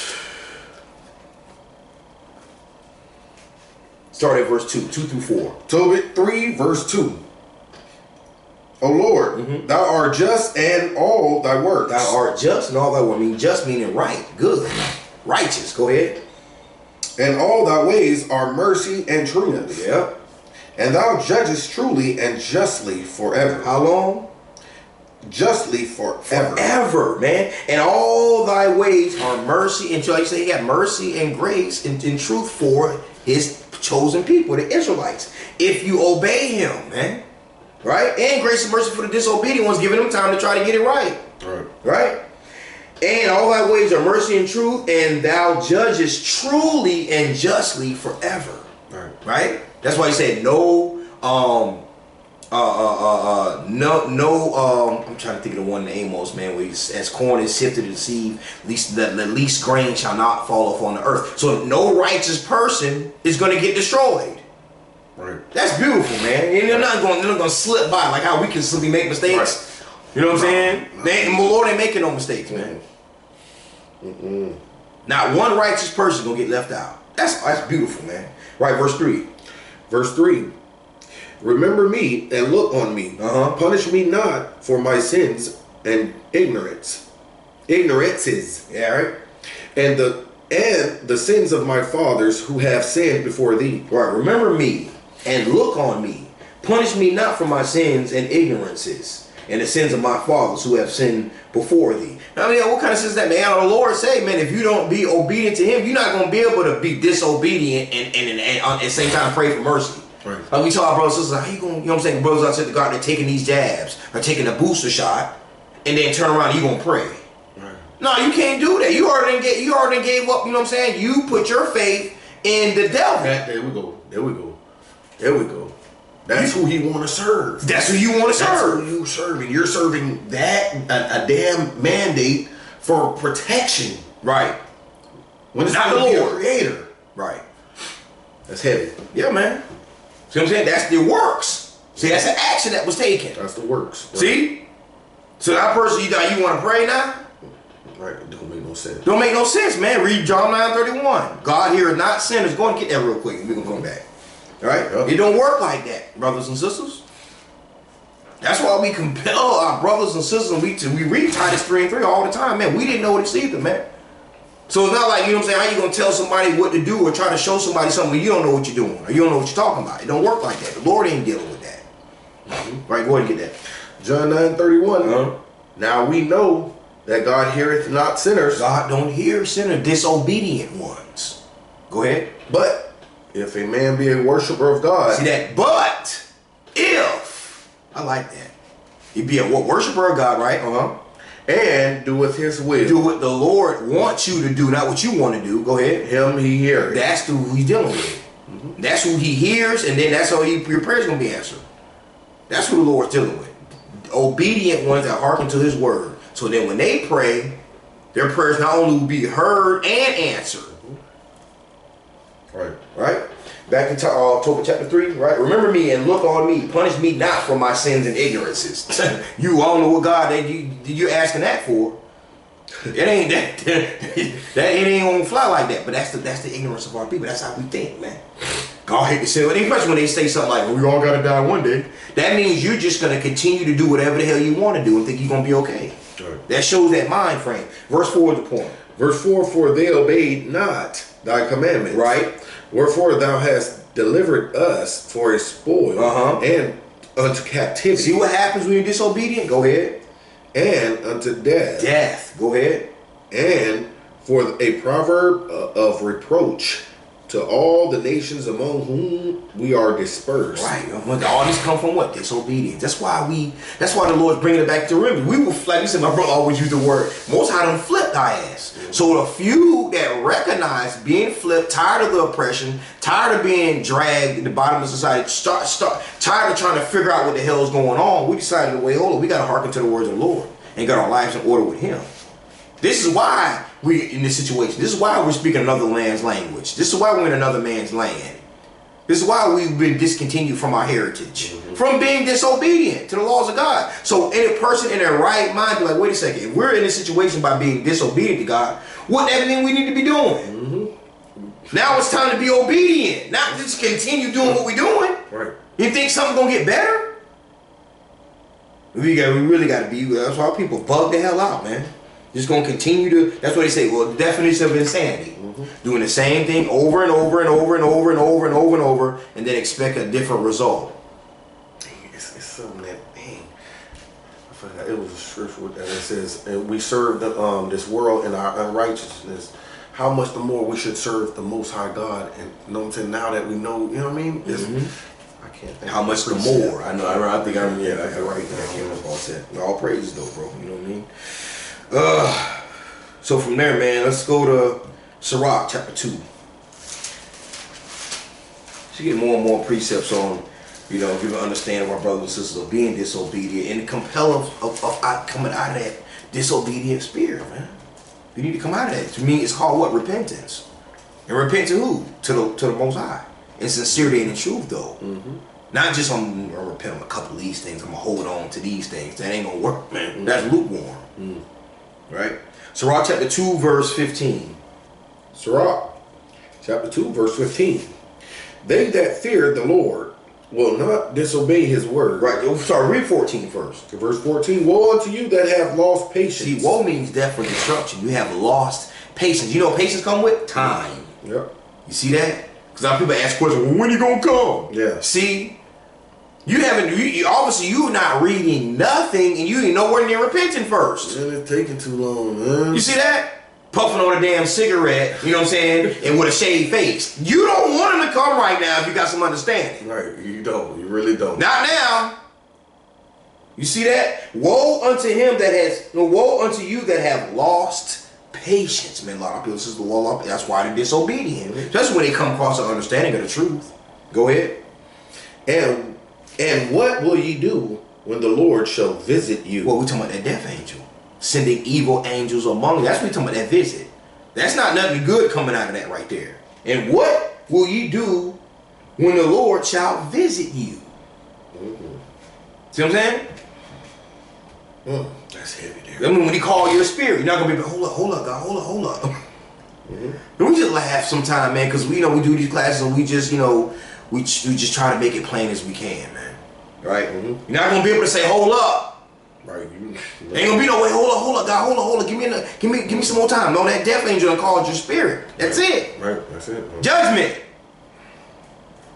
Start at verse 2 through 4. Tobit 3 verse 2. O Lord, thou art just and all thy works. Thou art just and all thy works. I mean, just meaning right, good, righteous. Go ahead. And all thy ways are mercy and truth. Yeah. And thou judgest truly and justly forever. How long? Justly forever. Forever, man. And all thy ways are mercy and truth. Like you say, he got mercy and grace and truth for his chosen people, the Israelites. If you obey him, man. Right? And grace and mercy for the disobedient ones, giving them time to try to get it right. Right? And all thy ways are mercy and truth, and thou judgest truly and justly forever. Right? That's why he said I'm trying to think of the one in Amos, man, where he's, as corn is sifted to deceive, the least grain shall not fall upon the earth. So no righteous person is going to get destroyed. Right. That's beautiful, man. And they're not going to slip by like how we can simply make mistakes. Right. You know what I'm saying? The Lord ain't making no mistakes, man. Not one righteous person going to get left out. That's beautiful, man. Right, verse 3. Verse 3. Remember me and look on me. Punish me not for my sins and ignorances. Yeah, right. And the sins of my fathers who have sinned before thee. Right. Remember me and look on me. Punish me not for my sins and ignorances, and the sins of my fathers who have sinned before thee. Now, I mean, what kind of sins is that, man? The Lord say, man, if you don't be obedient to him, you're not going to be able to be disobedient and at the same time pray for mercy. Right. Like we tell our brothers and sisters, how you going, you know what I'm saying, brothers out there, they're taking these jabs, or taking a booster shot, and then turn around and you gonna pray. Right. No, you can't do that. You already gave up, you know what I'm saying? You put your faith in the devil. There we go. There we go. There we go. That's who he want to serve. That's who you want to serve. That's who you serving. You're serving that a damn mandate for protection. Right. When it's not the Lord, creator. Right. That's heavy. Yeah, man. See what I'm saying? That's the works. See, that's an action that was taken. That's the works. Right. See? So that person, you want to pray now? Right. It don't make no sense. Don't make no sense, man. Read John 9:31. God here is not sinners. Go and get that real quick and we're going to come back. All right? Yep. It don't work like that, brothers and sisters. That's why we compel our brothers and sisters, and we read Titus 3:3 all the time, man. We didn't know this either, man. So it's not like, you know what I'm saying, how you going to tell somebody what to do or try to show somebody something when you don't know what you're doing or you don't know what you're talking about. It don't work like that. The Lord ain't dealing with that. Right, go ahead and get that. John 9:31. Now we know that God heareth not sinners. God don't hear sinners, disobedient ones. Go ahead. But if a man be a worshiper of God. See that? But if, I like that. He be a worshiper of God, right? And doeth his will. Do what the Lord wants you to do, not what you want to do. Go ahead. Him he hears. That's who he's dealing with. That's who he hears, and then that's how your prayer's going to be answered. That's who the Lord's dealing with. Obedient ones that hearken to his word. So then when they pray, their prayers not only will be heard and answered. Right? Back in Tobit chapter 3, right? Remember me and look on me. Punish me not for my sins and ignorances. You all know what God that you're asking that for. It ain't that it ain't gonna fly like that. But that's the ignorance of our people. That's how we think, man. God hate to say it, especially when they say something like, "We all gotta die one day." That means you're just gonna continue to do whatever the hell you want to do and think you're gonna be okay. Right. That shows that mind frame. Verse 4 is the point. Verse 4, for they obeyed not thy commandments. Right. Wherefore thou hast delivered us for a spoil and unto captivity. See what happens when you're disobedient? Go ahead. And unto death. Death. Go ahead. And for a proverb of reproach to all the nations among whom we are dispersed. Right. All this come from what? Disobedience. That's why the Lord's bringing it back to remember. We will, like you said, my brother always used the word, Most High done flipped our ass. So the few that recognize being flipped, tired of the oppression, tired of being dragged in the bottom of society, tired of trying to figure out what the hell is going on, we decided to wait, hold on, we got to hearken to the words of the Lord and get our lives in order with him. This is why we in this situation. This is why we're speaking another land's language. This is why we're in another man's land. This is why we've been discontinued from our heritage, from being disobedient to the laws of God. So any person in their right mind be like, wait a second, if we're in this situation by being disobedient to God, what everything we need to be doing? Now it's time to be obedient, not just continue doing what we're doing. Right. You think something's gonna get better? We really gotta be. That's why people bug the hell out, man. Just gonna continue to. That's what they say. Well, the definition of insanity: doing the same thing over and over and over and over and over and over and over, and then expect a different result. It's something that, I forgot. It was a scripture that it says, "And we serve this world in our unrighteousness. How much the more we should serve the Most High God?" And you know what I'm saying? Now that we know, you know what I mean? I can't think. How much the more? I know. I think I'm. Yeah, I got right. I can't remember all that. All praises though, bro. You know what I mean? So from there, man, let's go to Sirach chapter 2. You get more and more precepts on, give an understanding of our brothers and sisters of being disobedient and compel of coming out of that disobedient spirit, man. You need to come out of that. To me, it's called what? Repentance. And repent to who? To the Most High. In sincerity and in truth, though. Not just I'm gonna repent on a couple of these things. I'm gonna hold on to these things. That ain't gonna work, man. That's lukewarm. Right? Sirach chapter 2, verse 15. Sirach chapter 2, verse 15. They that fear the Lord will not disobey his word. Right. Sorry, read 14 first. Verse 14. Woe unto you that have lost patience. See, woe means death or destruction. You have lost patience. You know what patience come with? Time. Yep. You see that? Because a lot of people ask questions, well, when you gonna come? Yeah. See? You obviously you're not reading nothing and you ain't nowhere near repenting first. Man, it's taking too long, man. You see that? Puffing on a damn cigarette, you know what I'm saying? And with a shaved face. You don't want him to come right now if you got some understanding. Right, you don't. You really don't. Not now. You see that? Woe unto him that has, no, woe unto you that have lost patience. Man, a lot of people, this is the law. That's why they're disobedient. Especially when they come across an understanding of the truth. Go ahead. And what will ye do when the Lord shall visit you? Well, we're talking about that death angel. Sending evil angels among you. That's what we're talking about, that visit. That's not nothing good coming out of that right there. And what will ye do when the Lord shall visit you? See what I'm saying? That's heavy there. I mean, when he call your spirit, you're not gonna be hold up, God, hold up. And we just laugh sometime, man, because we do these classes and we just, we just try to make it plain as we can, man. Right? You're not gonna be able to say, hold up. Right. Ain't gonna be no way, hold up, God, hold up, give me some more time. No, that death angel done called your spirit. That's it. Right, that's it. Judgment.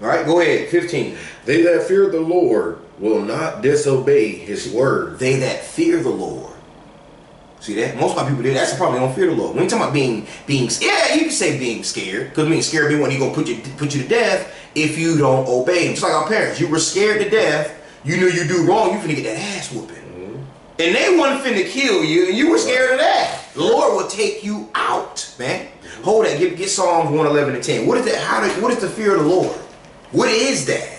All right, go ahead. 15. They that fear the Lord will not disobey his word. They that fear the Lord. See that? Most of my people do. That's the problem. They don't fear the Lord. When you talking about being, yeah, you can say being scared, because being scared be when he gonna put you to death if you don't obey him. Just like our parents, you were scared to death. You knew you do wrong. You finna get that ass whooping, and they wasn't finna kill you, and you were scared of that. The Lord will take you out, man. Hold that. Get Psalms 111 and 10. What is that? What is the fear of the Lord? What is that?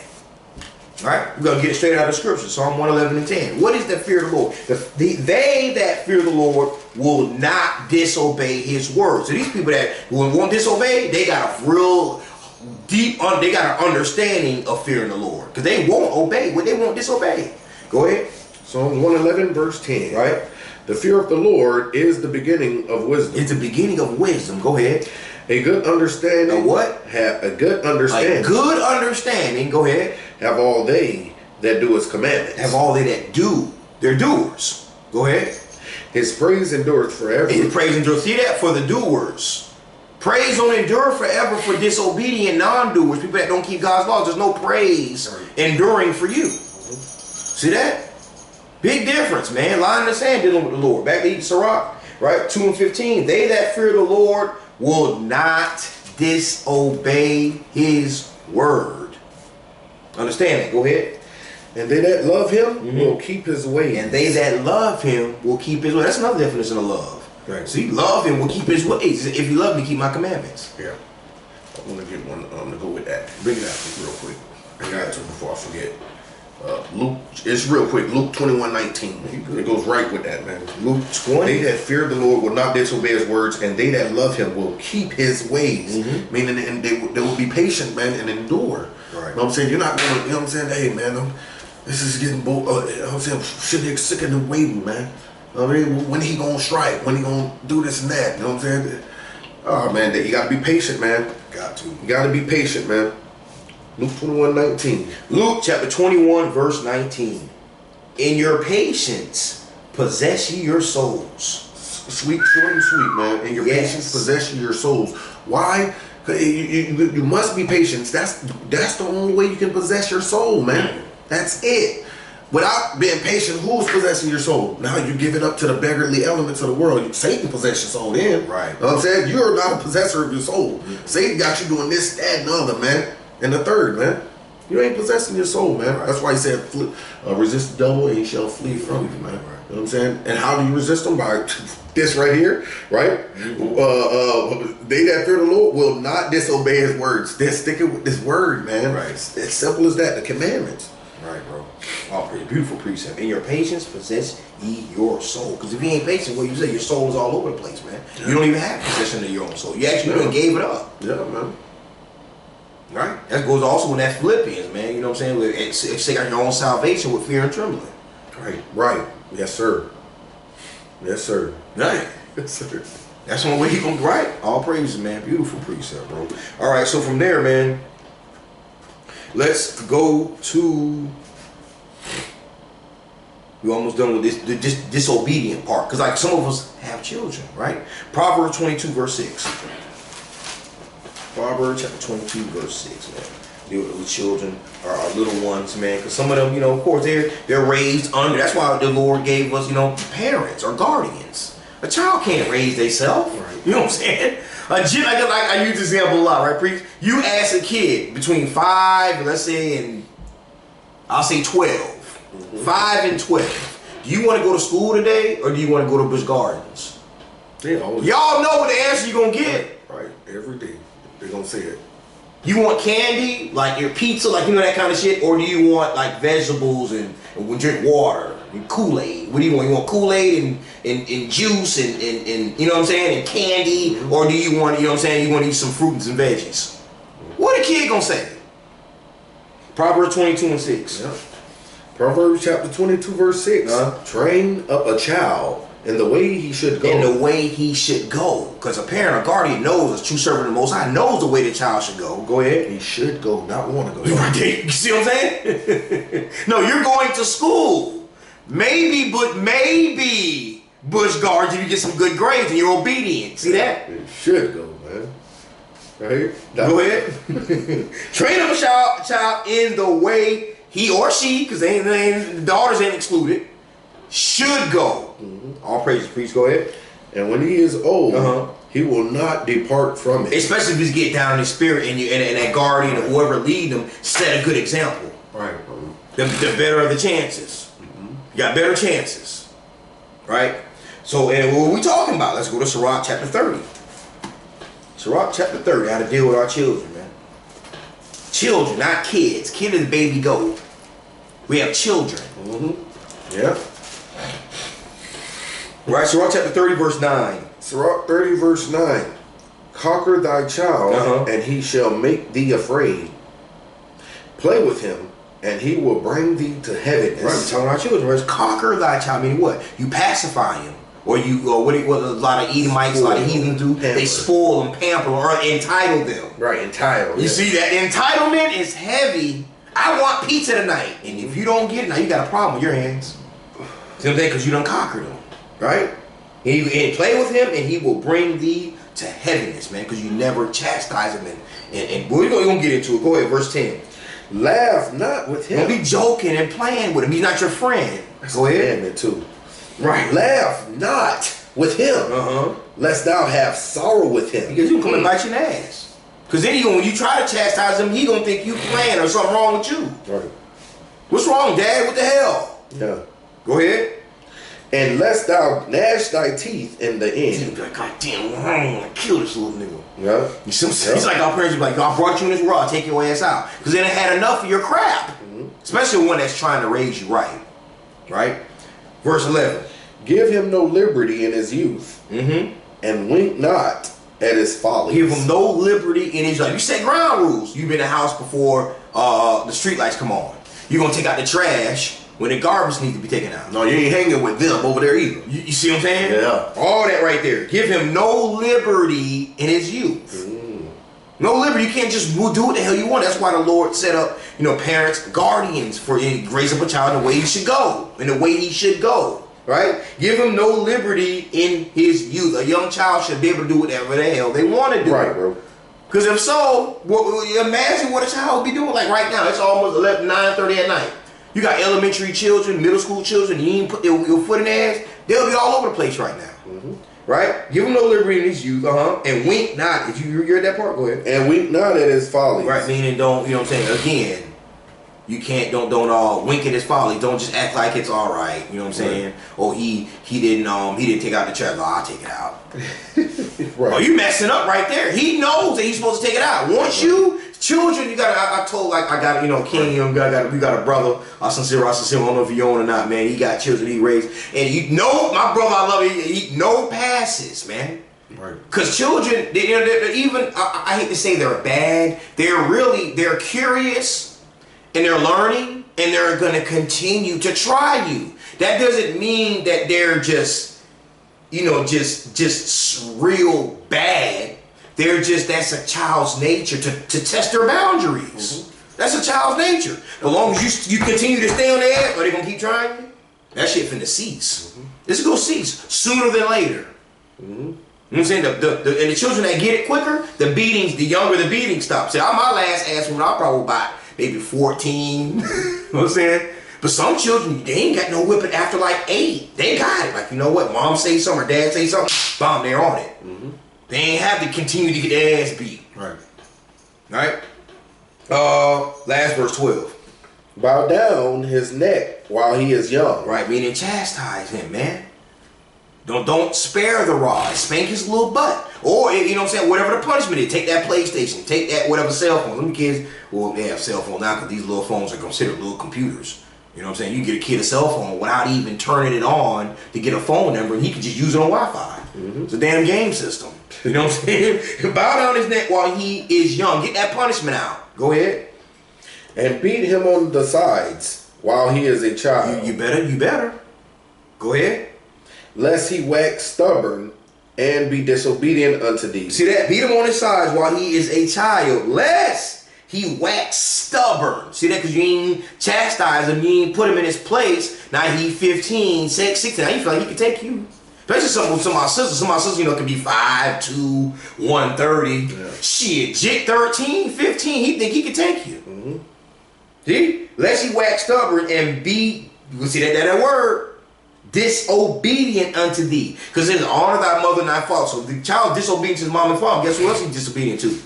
All right, we're going to get it straight out of the scripture. Psalm 111 and 10. What is the fear of the Lord? They that fear the Lord will not disobey his word. So these people that won't disobey, they got a real deep, they got an understanding of fearing the Lord. Because they won't obey what they won't disobey. Go ahead. Psalm 111 verse 10. Right. The fear of the Lord is the beginning of wisdom. It's the beginning of wisdom. Go ahead. A good understanding. A what? Have a good understanding. A good understanding. Go ahead. Have all they that do his commandments. Have all they that do. They're doers. Go ahead. His praise endureth forever. His praise endureth. See that? For the doers. Praise don't endure forever for disobedient non-doers. People that don't keep God's laws. There's no praise enduring for you. See that? Big difference, man. Line in the sand dealing with the Lord. Back to Sirach, right? 2 and 15. They that fear the Lord will not disobey his word. Understand that? Go ahead. And they that love him will keep his ways. And they that love him will keep his ways. That's another definition of love. Right. See, love him will keep his ways. If you love me, keep my commandments. Yeah. I want to get one to go with that. Bring it out real quick. I got to before I forget. Luke, it's real quick. Luke 21:19. It goes right with that, man. Luke 20. They that fear the Lord will not disobey his words, and they that love him will keep his ways. Meaning, and they will be patient, man, and endure. Right. You know what I'm saying? You're not going to, you know what I'm saying? Hey, man, this is getting bold. You know what I'm saying? Shit, sick of them waiting, man. I mean, when he gonna strike? When he gonna do this and that? You know what I'm saying? Oh, man, you got to be patient, man. Got to. You got to be patient, man. Luke 21:19. Luke chapter 21 verse 19. In your patience possess ye your souls. Sweet, short and sweet, man. In your patience possess ye your souls. Why? You must be patient. That's the only way you can possess your soul, man. That's it. Without being patient, who's possessing your soul? Now you give it up to the beggarly elements of the world. Satan possess your soul then. Right. You know what I'm saying? You're not a possessor of your soul. Satan got you doing this, that, and the other, man. And the third, man. You ain't possessing your soul, man. Right. That's why he said, resist the devil and he shall flee from you, man. Right. You know what I'm saying? And how do you resist him? By this right here, right? They that fear the Lord will not disobey his words. They're sticking with this word, man. Right. It's as simple as that, the commandments. Right, bro. All pretty beautiful precept. In your patience possess ye your soul. Because if you ain't patient, well, you say your soul is all over the place, man. Yeah. You don't even have possession of your own soul. You actually gave it up. Yeah, man. Right? That goes also in that Philippians, man. You know what I'm saying? It's taking your own salvation with fear and trembling. Right. Right. Yes, sir. Yes, sir. Right. Yes, sir. That's one way he gonna right. All praises, man. Beautiful precept, bro. All right, so from there, man, let's go to. We're almost done with the disobedient part, because like some of us have children, right? Proverbs 22 verse 6. Proverbs chapter 22 verse 6, man. Deal with children, our little ones, man, because some of them, you know, of course, they're raised under. That's why the Lord gave us, you know, parents or guardians. A child can't raise themselves. Right. You know what I'm saying? Like I use this example a lot, right, Preach? You ask a kid between 5, let's say, and I'll say 12. 5 and 12. Do you want to go to school today, or do you want to go to Busch Gardens? Y'all know what the answer you're going to get. Right. Every day. They're going to say it. You want candy, like your pizza, like that kind of shit, or do you want like vegetables and drink water and Kool-Aid? What do you want? You want Kool-Aid and juice and you know what I'm saying, and candy, or do you want, you know what I'm saying, you want to eat some fruits and veggies? What a kid gonna say? Proverbs 22 and 6. Yeah. Proverbs chapter 22 verse 6. Train up a child in the way he should go. In the way he should go. Because a parent or guardian knows, a true servant of the Most High knows the way the child should go. Go ahead. He should go, not want to go. You see what I'm saying? No, you're going to school. Maybe Busch Gardens if you get some good grades and you're obedient. See that? He should go, man. Right? Go ahead. Train up a child in the way he or she, because the daughters ain't excluded, should go. All praises, priest. Go ahead. And when he is old, he will not depart from it. Especially if you get down in the spirit and that guardian or whoever lead them set a good example. Right. The better are the chances. You got better chances. Right? So, and what are we talking about? Let's go to Sirach chapter 30. Sirach chapter 30, how to deal with our children, man. Children, not kids. Kid is baby goat. We have children. Yeah. Right, Sirach chapter 30, verse 9. Sirach 30, verse 9. Conquer thy child, and he shall make thee afraid. Play with him, and he will bring thee to heaviness. Right, we're talking about children. Right? Conquer thy child, meaning what? You pacify him. Or what a lot of Edomites, a lot of heathens do, they spoil them, pamper them, or entitle them. Right, entitled. You see that? Entitlement is heavy. I want pizza tonight. And if you don't get it, now you got a problem with your hands. See what I'm saying? Because you done conquered them. Right? And play with him, and he will bring thee to heaviness, man, because you never chastise him. And we're going to get into it. Go ahead, verse 10. Laugh not with him. Don't be joking and playing with him. He's not your friend. Go ahead. Too. Right. Laugh not with him, lest thou have sorrow with him. Because you come and bite your ass. Because then when you try to chastise him, he gonna think you playing or something wrong with you. Right. What's wrong, Dad? What the hell? Yeah. Go ahead. And lest thou gnash thy teeth in the end. He's like, God damn, I'm gonna kill this little nigga. Yeah. You see what I'm saying? He's like our parents be like, I brought you in this world, I'll take your ass out. Because they done had enough of your crap. Especially one that's trying to raise you right. Right? Verse 11. Give him no liberty in his youth, and wink not at his folly. Give him no liberty in his youth. You set ground rules. You've been in the house before the street lights come on. You're going to take out the trash when the garbage needs to be taken out. No, you ain't hanging with them over there either. You see what I'm saying? Yeah. All that right there. Give him no liberty in his youth. No liberty. You can't just do what the hell you want. That's why the Lord set up, parents, guardians for you to raise up a child in the way he should go. In the way he should go. Right? Give him no liberty in his youth. A young child should be able to do whatever the hell they want to do. Right, bro. Because if so, imagine what a child would be doing. Like right now, it's almost 9:30 at night. You got elementary children, middle school children, you ain't put your foot in their ass, they'll be all over the place right now. Right? Give him no liberty in his youth, and wink not. If you're at that part, go ahead. And wink not at his folly. Right, meaning don't, you know what I'm saying? Again, you can't, don't wink at his folly. Don't just act like it's all right. You know what I'm saying? Right. Or he didn't take out the trash. Oh, I'll take it out. Right. Oh, you messing up right there. He knows that he's supposed to take it out. Once you children, you got. I told King, we got a brother. I sincere. I don't know if you own or not, man. He got children he raised, and my brother, I love him. He no passes, man. Right. Because children, they're even. I hate to say they're bad. They're curious. And they're learning, and they're going to continue to try you. That doesn't mean that they're just real bad. That's a child's nature to test their boundaries. That's a child's nature. As long as you continue to stay on their ass, are they going to keep trying you? That shit finna cease. It's going to cease sooner than later. You know what I'm saying? And the children that get it quicker, the younger the beating stops. See, my last ass when I probably about maybe 14. You know what I'm saying? But some children, they ain't got no whipping after like 8. They got it. Like, you know what? Mom say something or dad say something, bomb, they're on it. They ain't have to continue to get their ass beat. Right. Right? Last verse 12. Bow down his neck while he is young. Right, meaning chastise him, man. Don't spare the rod. Spank his little butt. Or, you know what I'm saying, whatever the punishment is. Take that PlayStation. Take that whatever cell phone. Them kids, well, they have cell phones now because these little phones are considered little computers. You know what I'm saying? You get a kid a cell phone without even turning it on to get a phone number, and he can just use it on Wi-Fi. It's a damn game system. You know what I'm saying? Bow down his neck while he is young. Get that punishment out. Go ahead. And beat him on the sides while he is a child. You better. Go ahead. Lest he wax stubborn and be disobedient unto thee. See that? Beat him on his sides while he is a child. Lest he wax stubborn. See that? Because you ain't chastise him. You ain't put him in his place. Now he 15, 16. Now you feel like he can take you. Especially some of my sisters. Some of my sisters, you know, can be 5'2", 130. Yeah. Shit, Jit 13, 15. He think he can take you. See? Lest he wax stubborn and be, you see that word? Disobedient unto thee. Because it's honor thy mother and thy father. So the child disobedient to his mom and father, guess who else he's disobedient to?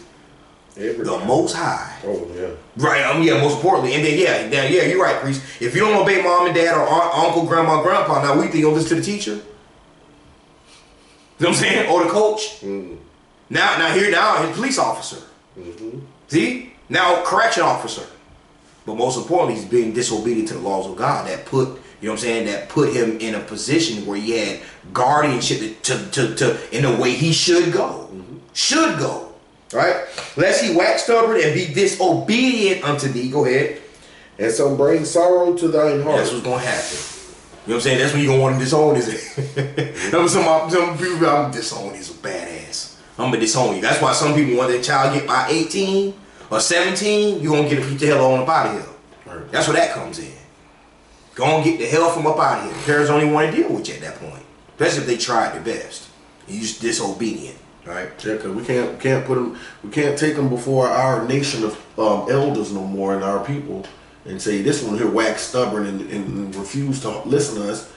The Most High. Oh, yeah. Right, yeah, most importantly. And then, yeah, you're right, priest. If you don't obey mom and dad or uncle, grandma, grandpa, now we think you'll listen to the teacher? You know what I'm saying? Or the coach? Now his police officer. See? Now correction officer. But most importantly, he's being disobedient to the laws of God that put, you know what I'm saying, that put him in a position where he had guardianship to in the way he should go. Should go. Right? Lest he wax stubborn and be disobedient unto thee. Go ahead. And so bring sorrow to thine heart. That's what's going to happen. You know what I'm saying? That's when you're going to want him to disown his some people, I'm disown is a badass. I'm going to disown you. That's why some people want their child get by 18 or 17, you're going to get the hell on up out of here. Right. That's where that comes in. Go and get the hell from up out of here. Parents don't even want to deal with you at that point. Especially if they tried their best. You're just disobedient. Right? Yeah, because we can't put them, we can't take them before our nation of elders no more and our people and say this one here wax stubborn and refuse to listen to us.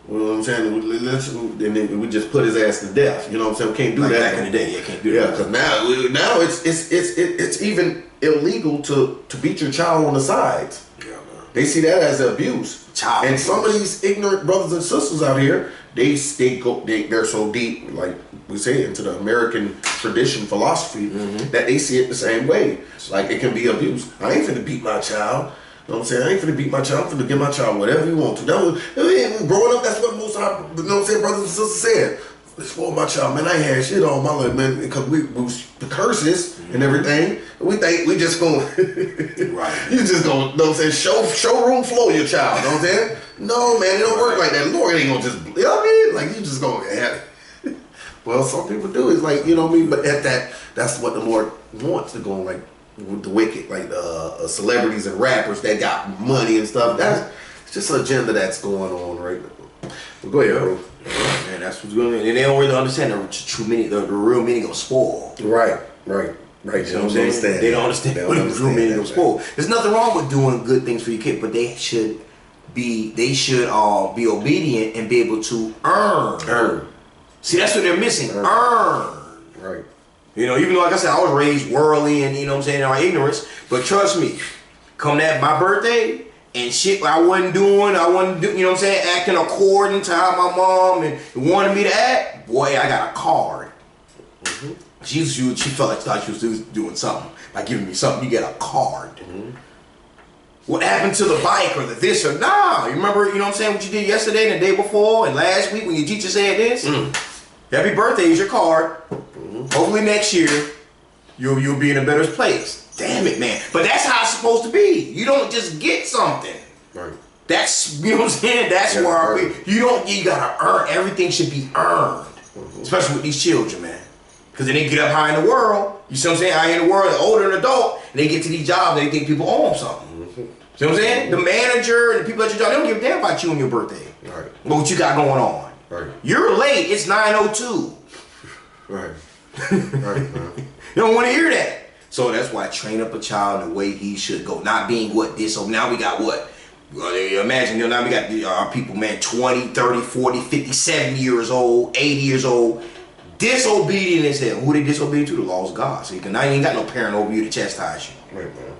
You know what I'm saying? And then we just put his ass to death. You know what I'm saying? We can't do that back in the day. Yeah, can't do that. Yeah, because now it's even illegal to beat your child on the sides. Yeah, man. They see that as abuse. Child and abuse. Some of these ignorant brothers and sisters out here, they're so deep, like we say, into the American tradition philosophy that they see it the same way. Like it can be abuse. I ain't finna beat my child. You know what I'm saying? I ain't finna beat my child. I'm finna give my child whatever you want to. That was, growing up, that's what most of our, you know what I'm saying, brothers and sisters said. Spoil my child, man. I ain't had shit on my life, man, because we the curses and everything. We think we just gonna right. You just gonna, you know what I'm saying, showroom flow your child, you know what I'm saying? No, man, it don't work like that. Lord ain't gonna just, you know what I mean? Like you just gonna have it. Well, some people do. It's like, you know what I mean? But at that's what the Lord wants to go on, like with the wicked, like the celebrities and rappers that got money and stuff. That's just an agenda that's going on right now. But go ahead, bro. Man, that's what's going on. And they don't really understand the true meaning, the real meaning of spoil. Right. You know what I'm saying? They don't understand what the true meaning of spoil. There's nothing wrong with doing good things for your kid, but they should be obedient and be able to earn. See, that's what they're missing. Earn. Right. You know, even though, like I said, I was raised worldly and, you know what I'm saying, in our ignorance, but trust me, come that my birthday and shit I wasn't doing, you know what I'm saying, acting according to how my mom and wanted me to act, boy, I got a card. She felt like she was doing something by giving me something. You get a card. What happened to the bike or the this or nah? You remember, you know what I'm saying, what you did yesterday and the day before and last week when your teacher said this? Happy birthday is your card. Hopefully next year you'll be in a better place. Damn it, man. But that's how it's supposed to be. You don't just get something. Right. That's, you know what I'm saying? That's where you gotta earn. Everything should be earned. Especially with these children, man. Because then they get up high in the world, you see what I'm saying? High in the world, they're older than an adult, and they get to these jobs and they think people owe them something. See what I'm saying? The manager and the people at your job, they don't give a damn about you and your birthday. Right. What you got going on. Right. You're late, it's 9:02. Right. Right, man. You don't want to hear that. So that's why train up a child the way he should go. Not being what this. So now we got what? Imagine, you know, now we got our people, man, 20, 30, 40, 50, 70 years old, 80 years old. Disobedient as hell. Who they disobedient to? The laws of God. So now you ain't got no parent over you to chastise you. Right, man.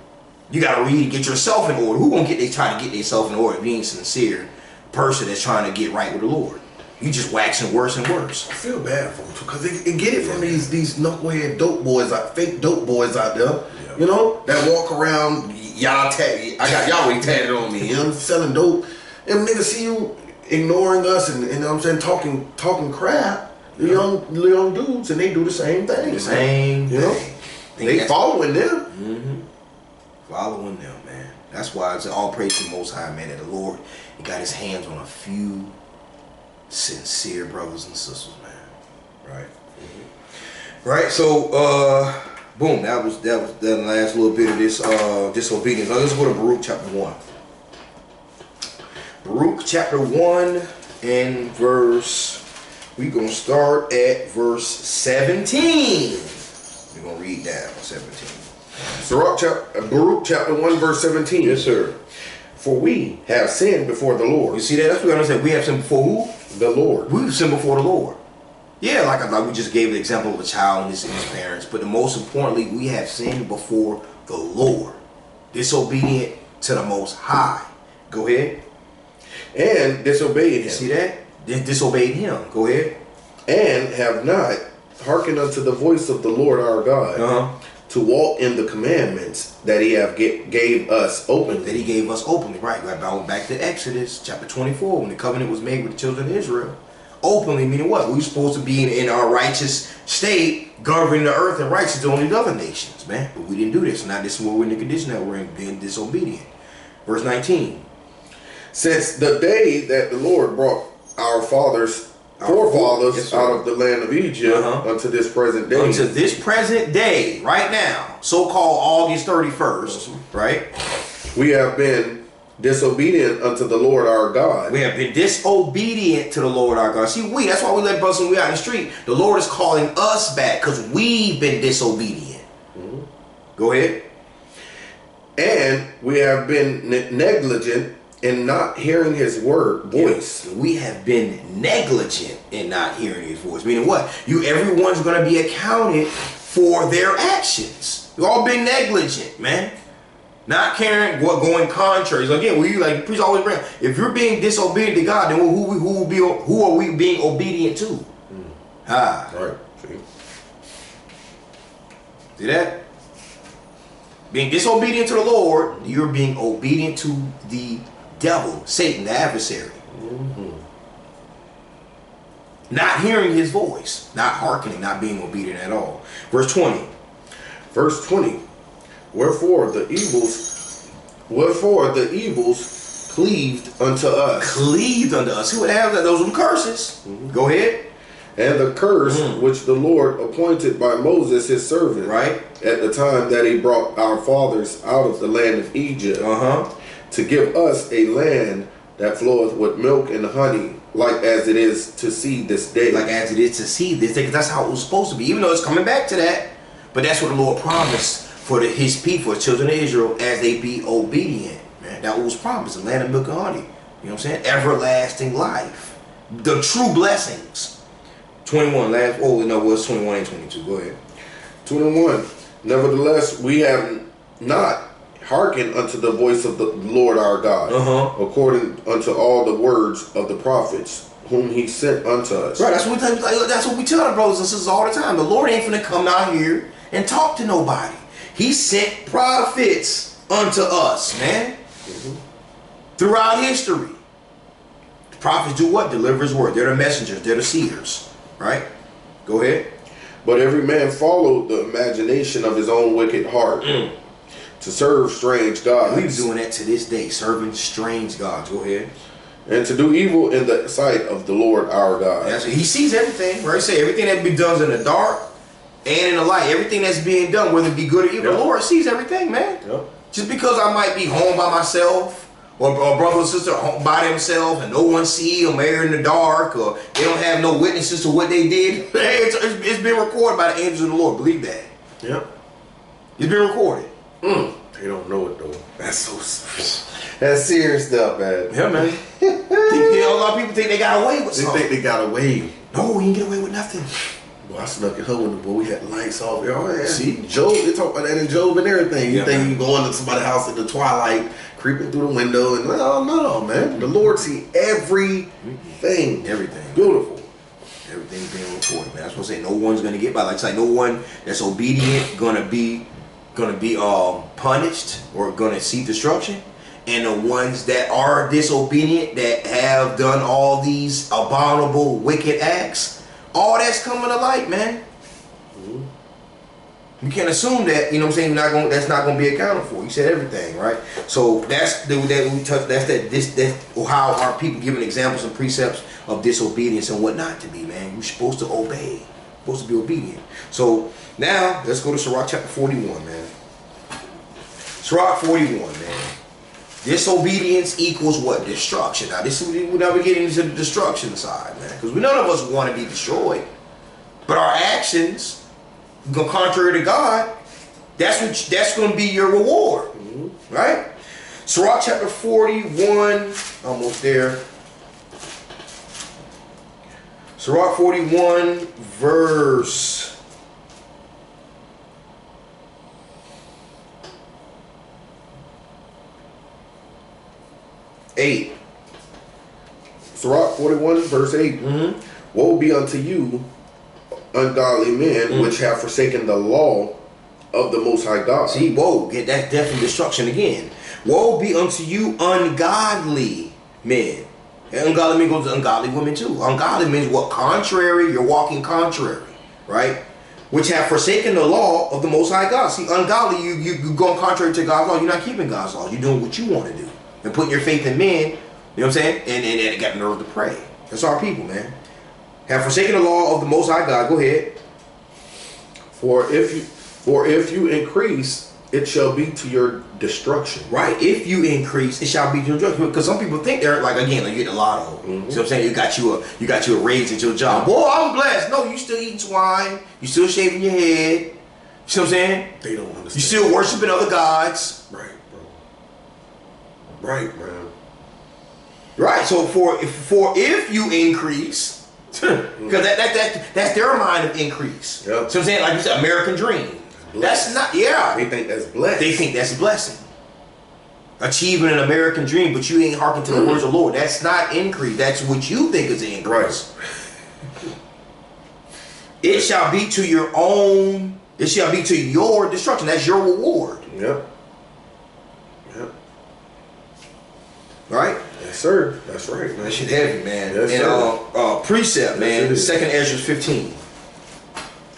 You got to read and get yourself in order. Who gonna try to get themselves in order if you ain't sincere person that's trying to get right with the Lord? You just waxing worse and worse. I feel bad for them because they get it from these knucklehead dope boys, fake dope boys out there. Yeah. You know, that walk around. I got Yahweh tatted on me. You know, selling dope. And niggas see you ignoring us and you know what I'm saying, talking crap. The young dudes, and they do the same thing. The same you know, they following them. Mm-hmm. Following them, man. That's why it's all praise to the Most High, man. That the Lord, He got His hands on a few sincere brothers and sisters, man. Right. Mm-hmm. Right. So, boom. That was the last little bit of this disobedience. Now let's go to Baruch chapter 1. Baruch chapter 1 and verse. We're gonna start at verse 17. We're gonna read down 17. Baruch chapter 1 verse 17. Yes, sir. For we have sinned before the Lord. You see that? That's what we're gonna say. We have sinned before who? The Lord. We've sinned before the Lord. Yeah, like we just gave the example of a child and his parents. But the most importantly, we have sinned before the Lord. Disobedient to the Most High. Go ahead. And disobeyed him. You see that? Disobeyed him. Go ahead. And have not hearkened unto the voice of the Lord our God, to walk in the commandments that He have gave us openly. That He gave us openly, right? Back to Exodus chapter 24, when the covenant was made with the children of Israel. Openly, meaning what? We were supposed to be in our righteous state, governing the earth and righteous to only the other nations, man. But we didn't do this. Now this is where we're in the condition that we're in, being disobedient. Verse 19. Since the day that the Lord brought our forefathers out of the land of Egypt unto this present day. Unto this present day, right now, so-called August 31st, right? We have been disobedient unto the Lord our God. We have been disobedient to the Lord our God. See, that's why we let brothers and we out in the street. The Lord is calling us back because we've been disobedient. Mm-hmm. Go ahead. And we have been negligent in not hearing His voice. Yeah. We have been negligent in not hearing His voice. Meaning what? Everyone's going to be accounted for their actions. We've all been negligent, man. Not caring what going contrary. So again, preach always bring. If you're being disobedient to God, then who are we being obedient to? Right. See that? Being disobedient to the Lord, you're being obedient to the devil, Satan, the adversary. Mm-hmm. Not hearing his voice, not hearkening, not being obedient at all. Verse 20. Verse 20. Wherefore the evils cleaved unto us. Cleaved unto us. Who would have that? Those are curses. Mm-hmm. Go ahead. And the curse which the Lord appointed by Moses his servant, right, at the time that He brought our fathers out of the land of Egypt, to give us a land that floweth with milk and honey, like as it is to see this day. Like as it is to see this day, because that's how it was supposed to be. Even though it's coming back to that, but that's what the Lord promised for His people, His children of Israel, as they be obedient. Man, that was promised, the land of milk and honey. You know what I'm saying? Everlasting life, the true blessings. 21, it's 21 and 22. Go ahead. 21. Nevertheless, we have not hearkened unto the voice of the Lord our God, according unto all the words of the prophets whom He sent unto us. Right, that's what we tell the brothers and sisters all the time. The Lord ain't finna come out here and talk to nobody. He sent prophets unto us, man. Throughout history. The prophets do what? Deliver His word. They're the messengers. They're the seers. Right? Go ahead. But every man followed the imagination of his own wicked heart to serve strange gods. We're doing that to this day, serving strange gods. Go ahead. And to do evil in the sight of the Lord our God. That's He sees everything. Right? Say everything that be done in the dark and in the light. Everything that's being done, whether it be good or evil. Yep. The Lord sees everything, man. Yep. Just because I might be home by myself, or a brother or sister by themselves and no one see them, they're in the dark, or they don't have no witnesses to what they did. It's been recorded by the angels of the Lord. Believe that. Yep. It's been recorded. They don't know it though. That's so serious. That's serious stuff, man. Yeah, man. A lot of people think they got away with something. They think they got away. No, you didn't get away with nothing. Boy, I snuck in her window, boy. We had the lights off. Oh, yeah. See? Job, they talk about that in Job and everything. You Yeah, think man. you can go into somebody's house in the twilight, creeping through the window, and no, man. The Lord see everything. Everything. Beautiful. Everything's being recorded, man. That's what I say. No one's gonna get by. Like, it's like no one that's obedient gonna be punished or gonna see destruction. And the ones that are disobedient, that have done all these abominable, wicked acts, all that's coming to light, man. You can't assume that, you know what I'm saying, that's not going to be accounted for. You said everything, right? So that's how our people giving examples and precepts of disobedience and what not to be, man. You're supposed to obey. You're supposed to be obedient. So now let's go to Sirach chapter 41, man. Sirach 41, man. Disobedience equals what? Destruction. Now this is now we're getting into the destruction side, man. Because none of us want to be destroyed. But our actions go contrary to God, that's going to be your reward. Right? Sirach chapter 41, almost there. Sirach 41 verse 8. Sirach 41 verse 8. Woe be unto you, ungodly men, which have forsaken the law of the Most High God. See, woe, get that death and destruction again. Woe be unto you, ungodly men. And ungodly men goes to ungodly women too. Ungodly means what? Contrary. You're walking contrary, right? Which have forsaken the law of the Most High God. See, ungodly, you going contrary to God's law. You're not keeping God's law. You're doing what you want to do and putting your faith in men. You know what I'm saying? And got the nerve to pray. That's our people, man. Have forsaken the law of the Most High God. Go ahead. For if you increase, it shall be to your destruction. Right. If you increase, it shall be to your destruction. Because some people think they're like, again, like you get the lotto. See what I'm saying? You got you a raise at your job. Boy, I'm blessed. No, you still eating swine. You still shaving your head. You see what I'm saying? They don't understand. You still worshiping other gods. Right, bro. Right, man. Right. So if you increase, because that's their mind of increase. Yep. So I'm saying, like you said, American dream. That's not, They think that's blessed. They think that's a blessing. Achieving an American dream, but you ain't hearkening to the words of the Lord. That's not increase. That's what you think is an increase. Right. It shall be to your own. It shall be to your destruction. That's your reward. Yep. Right? Yes, sir. That's right, man. That shit heavy, man. Yes, and precept, man. Yes, it is. 2nd Ezra 15.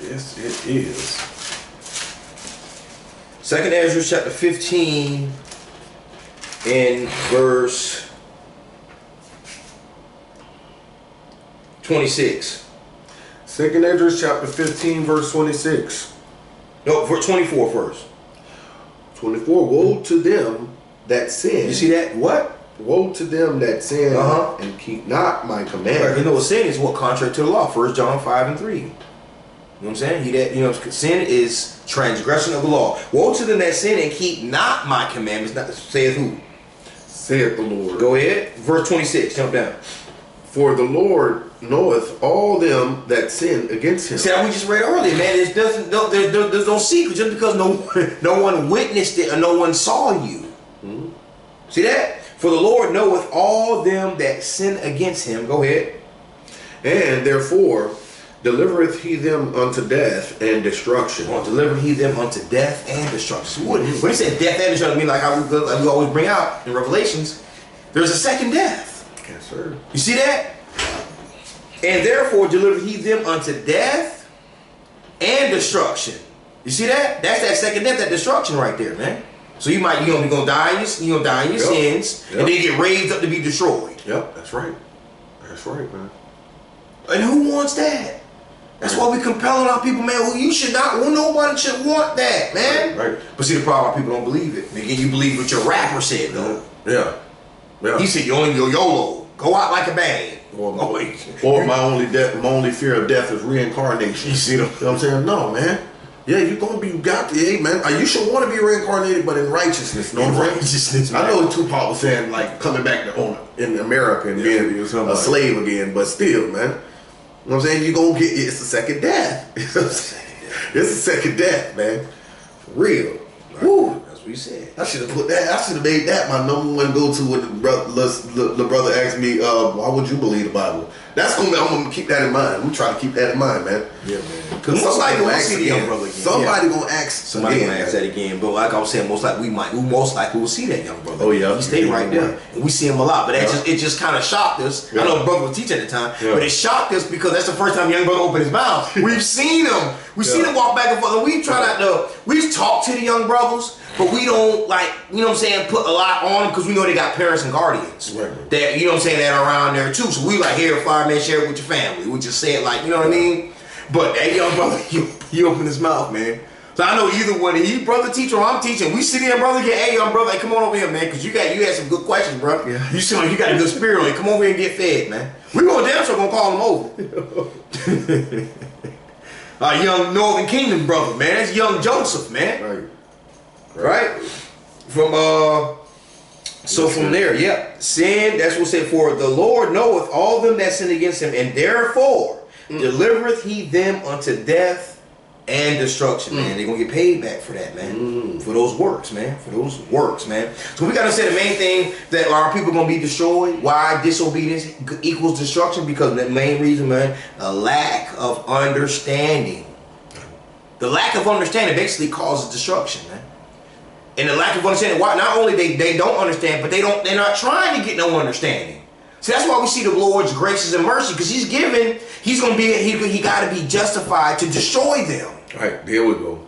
Yes, it is. 2nd Ezra chapter 15 and verse 26. 2nd Ezra chapter 15 verse 26. No, for 24 first. 24. Woe to them that sin. You see that? What? Woe to them that sin Uh-huh. and keep not my Right. commandments. You know what sin is? What? Contrary to the law. 1 John 5 and 3. You know what I'm saying? Sin is transgression of the law. Woe to them that sin and keep not my commandments. Not saith who? Saith the Lord. Go ahead. Verse 26. Jump down. For the Lord knoweth all them that sin against him. See that we just read earlier, man. There's no secret just because no one witnessed it or no one saw you. See that? For the Lord knoweth all them that sin against him. Go ahead. And therefore delivereth he them unto death and destruction. Or deliver he them unto death and destruction. So when he said death and destruction, I mean like how we always bring out in Revelations, there's a second death. Yes, sir. You see that? And therefore deliver he them unto death and destruction. You see that? That's that second death, that destruction right there, man. So you're gonna die in your Yep. sins, Yep. and then get raised up to be destroyed. Yep, that's right. That's right, man. And who wants that? That's why we compelling our people, man. Well, you should not. Well, nobody should want that, man. Right. But see, the problem, our people don't believe it. Again, you believe what your rapper said, though. Yeah. Yeah. He said, "You only your YOLO. Go out like a bang." Or my only fear of death is reincarnation. You see them? You know what I'm saying? No, man. Yeah, hey, man. You should want to be reincarnated, but in righteousness. No, righteousness, I man. know Tupac was saying like coming back in America and being a slave again, but still, man. You know what I'm saying? You're gonna get it's a second death. It's a second death, man. For real. Woo. That's what you said. I should have put that. I should have made that my number one go-to when the brother asked me, "Why would you believe the Bible?" I'm gonna keep that in mind. We try to keep that in mind, man. Yeah, man. Because somebody gonna ask the young brother again. Somebody gonna ask. Somebody gonna ask that again. But like I was saying, we most likely will see that young brother. Oh yeah, he stayed right there, and we see him a lot. But it just kind of shocked us. Yeah. I know the brother was teaching at the time, but it shocked us because that's the first time young brother opened his mouth. We've seen him. We've seen him walk back and forth. And we try not to. We talk to the young brothers. But we don't you know what I'm saying, put a lot on them because we know they got parents and guardians. Right. That, you know what I'm saying, that are around there too. So we like, here, fire man, share it with your family. We just say it like, you know what I mean? But that young brother, he opened his mouth, man. So I know either one, he brother teacher or I'm teaching, we sit there, brother, get, hey, young brother, hey, come on over here, man, because you had some good questions, bro. Yeah. You seem like you got a good spirit on you. Come over here and get fed, man. We gonna damn sure gonna call him over. Our young Northern Kingdom brother, man. That's young Joseph, man. Right? From there, yeah. Sin, that's what it said, for the Lord knoweth all them that sin against him, and therefore delivereth he them unto death and destruction, man. They're gonna get paid back for that, man. For those works, man. For those works, man. So we gotta say the main thing that our people gonna be destroyed. Why disobedience equals destruction? Because the main reason, man, a lack of understanding. The lack of understanding basically causes destruction, man. And the lack of understanding, why not only they don't understand, but they're not trying to get no understanding. So that's why we see the Lord's graces and mercy, because he got to be justified to destroy them. All right, there we go.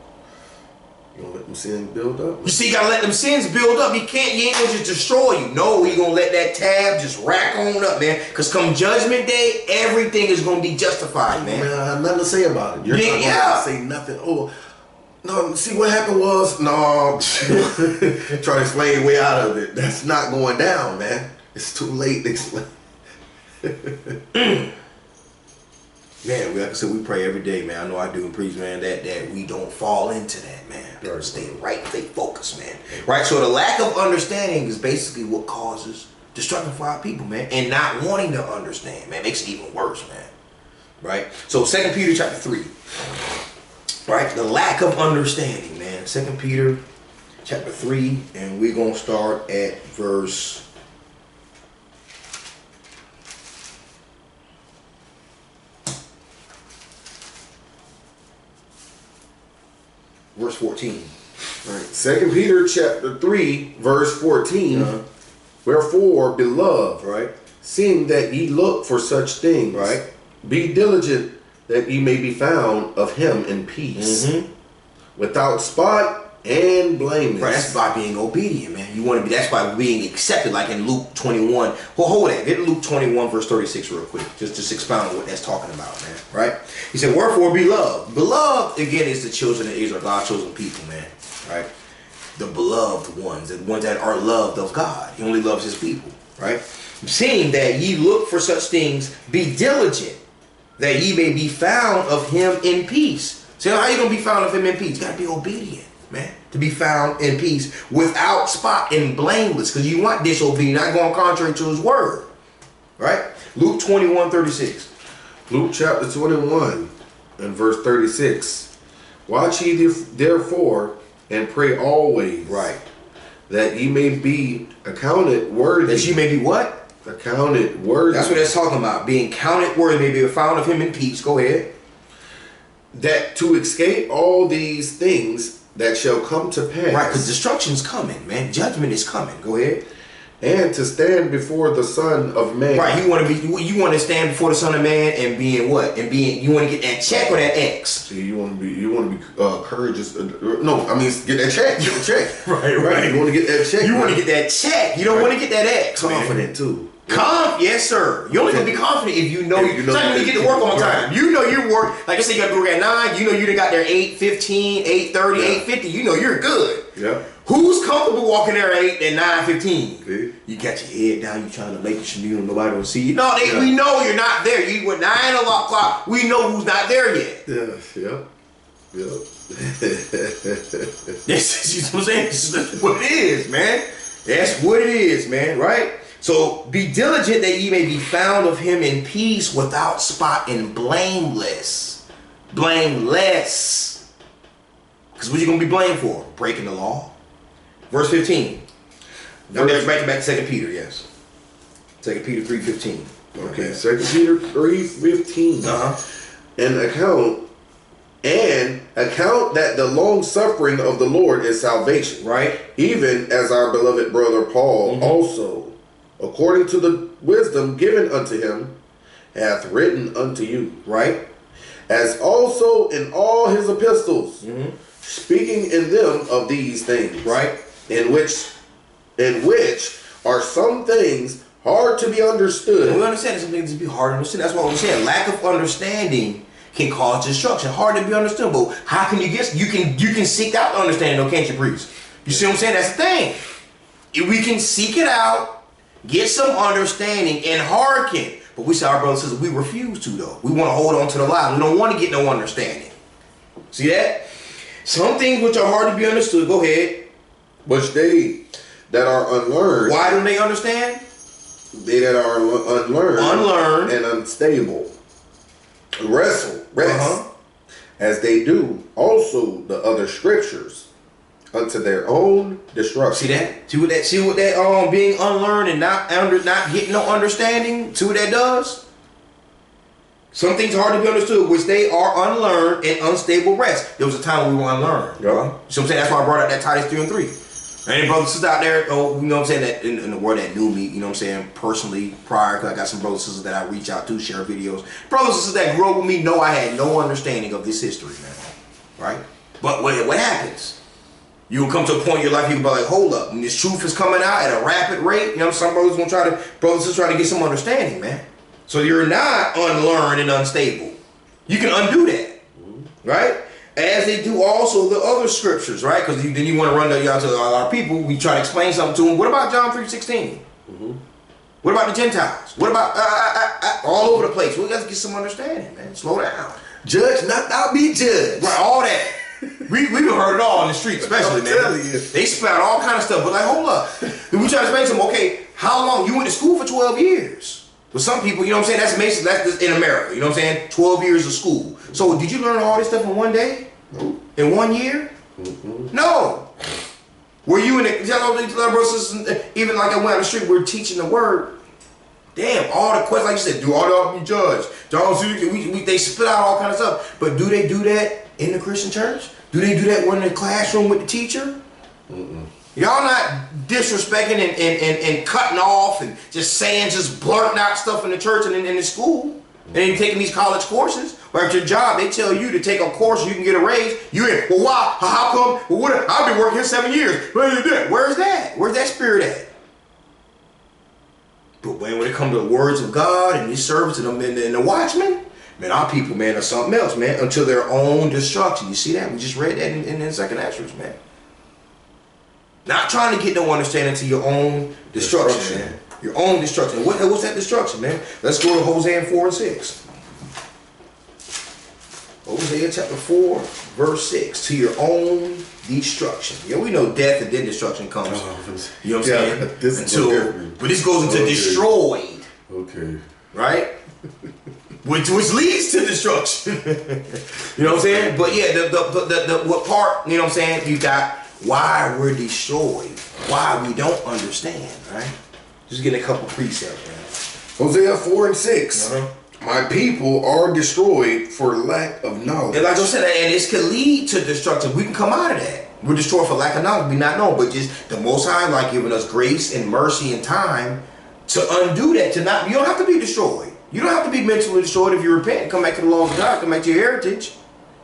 You gonna let them sins build up? You see, you gotta let them sins build up. He ain't gonna just destroy you. No, he gonna let that tab just rack on up, man. Because come judgment day, everything is gonna be justified, man. Man, I have nothing to say about it. You're not gonna say nothing. Oh. No, see what happened was, try to explain your way out of it. That's not going down, man. It's too late to explain. Man, like I said, we pray every day, man. I know I do and preach, man, that we don't fall into that, man. Right. Stay focused, man. Right? So the lack of understanding is basically what causes destruction for our people, man. And not wanting to understand, man, makes it even worse, man. Right? So 2 Peter chapter 3. Right, the lack of understanding, man. 2 Peter chapter 3, and we're going to start at verse 14. Right. 2 Peter chapter 3, verse 14. Wherefore, beloved, right, seeing that ye look for such things, right, be diligent that ye may be found of him in peace, without spot and blameless. Right, that's by being obedient, man. You want to be. That's by being accepted, like in Luke 21. Well, hold that. Get Luke 21, verse 36, real quick. Just expound on what that's talking about, man. Right? He said, "Wherefore, beloved." Beloved again is the children of Israel, God's chosen people, man. Right? The beloved ones, the ones that are loved of God. He only loves his people, right? Seeing that ye look for such things, be diligent, that ye may be found of him in peace. So how you gonna be found of him in peace? You gotta be obedient, man, to be found in peace, without spot and blameless, because you want disobedient, not going contrary to his word. Right? Luke 21:36. Luke chapter 21 and verse 36. Watch ye therefore and pray always. Right. That ye may be accounted worthy. That ye may be what? Accounted worthy. That's what it's talking about. Being counted worthy, may be found of him in peace. Go ahead. That to escape all these things that shall come to pass. Right, because destruction's coming, man. Judgment is coming. Go ahead. And to stand before the Son of Man. Right, you want to stand before the Son of Man and being what? And you want to get that check or that X? See, you want to be courageous. No, I mean get that check. Get the check. right. You want to get that check. You want to get that check. You don't want to get that X. Confident too. Yes, sir. You only gonna be confident if you know you get to work on time. You know you work. Like I said, you got to work at 9. You know you done got there 8:15, 8:30, 8:50. You know you're good. Yeah. Who's comfortable walking there at 9:15? You got your head down. You trying to make sure you know nobody will see you. No, we know you're not there. You went 9 o'clock. We know who's not there yet. Yeah. This is what I'm saying. This is what it is, man. That's what it is, man. Right? So be diligent that ye may be found of him in peace, without spot and blameless. Blameless. Because what you going to be blamed for? Breaking the law. Verse 15. Back to 2 Peter, yes. 2 Peter 3:15. Okay, 2 Peter 3:15. And account that the long suffering of the Lord is salvation. Right. Even as our beloved brother Paul also, according to the wisdom given unto him, hath written unto you. Right. As also in all his epistles, speaking in them of these things. Right. In which are some things hard to be understood. We understand some things to be hard to understand. That's what we're saying. Lack of understanding can cause destruction. Hard to be understood. But how can you get? You can seek out the understanding, though, can't you, priest? You see what I'm saying? That's the thing. If we can seek it out, get some understanding, and hearken. But we say, our brothers and sisters, we refuse to, though. We want to hold on to the lie. We don't want to get no understanding. See that? Some things which are hard to be understood. Go ahead. Which they that are unlearned. Why don't they understand? They that are unlearned and unstable rest as they do also the other scriptures unto their own destruction. See that? See what that being unlearned and not getting no understanding. See what that does? Some things are hard to be understood, which they are unlearned and unstable rest. There was a time when we were unlearned. Yeah. So I'm saying that's why I brought out that Titus 3:3. Any brothers and sisters out there, you know what I'm saying, that in the world that knew me, you know what I'm saying, personally, prior, because I got some brothers and sisters that I reach out to, share videos. Brothers and sisters that grew up with me know I had no understanding of this history, man. Right? But what happens? You will come to a point in your life, you will be like, hold up, and this truth is coming out at a rapid rate. You know, some brothers and sisters try to get some understanding, man. So you're not unlearned and unstable. You can undo that, right? As they do also the other scriptures, right? Because then you want to run y'all to our people. We try to explain something to them. What about John 3:16? What about the Gentiles? What about all over the place? We got to get some understanding, man. Slow down. Judge not thou be judged. Right, all that. We've heard it all in the street, especially, man. They spout all kind of stuff, but like, hold up. Then we try to explain to them, okay, how long? You went to school for 12 years. But some people, you know what I'm saying, that's just in America, you know what I'm saying? 12 years of school. So did you learn all this stuff in one day? Nope. In 1 year? No. Were you in the, even like I went on the street, we were teaching the word. Damn, all the questions, like you said, do all the be judged. They spit out all kind of stuff. But do they do that in the Christian church? Do they do that when in the classroom with the teacher? Y'all not disrespecting and cutting off and just blurting out stuff in the church and in the school. And then taking these college courses. Or at your job, they tell you to take a course so you can get a raise. Well, why? How come? Well, I've been working here 7 years. Where's that? Where's that spirit at? But when it comes to the words of God and His service and the watchmen, man, our people, man, are something else, man, until their own destruction. You see that? We just read that in the second Esdras, man. Not trying to get no understanding to your own destruction, man. Your own destruction. What's that destruction, man? Let's go to Hosea 4:6. Hosea chapter 4, verse 6. To your own destruction. Yeah, we know death and then destruction comes. You know what I'm saying? But this goes into destroyed. Okay. Right? which leads to destruction. You know what I'm saying? But yeah, the what part, you know what I'm saying? You got why we're destroyed. Why we don't understand, right? Just get a couple precepts, man. Hosea 4:6. My people are destroyed for lack of knowledge. And like I said, and this could lead to destruction. We can come out of that. We're destroyed for lack of knowledge. We not know, but just the Most High, like giving us grace and mercy and time to undo that. You don't have to be destroyed. You don't have to be mentally destroyed if you repent and come back to the laws of God, come back to your heritage,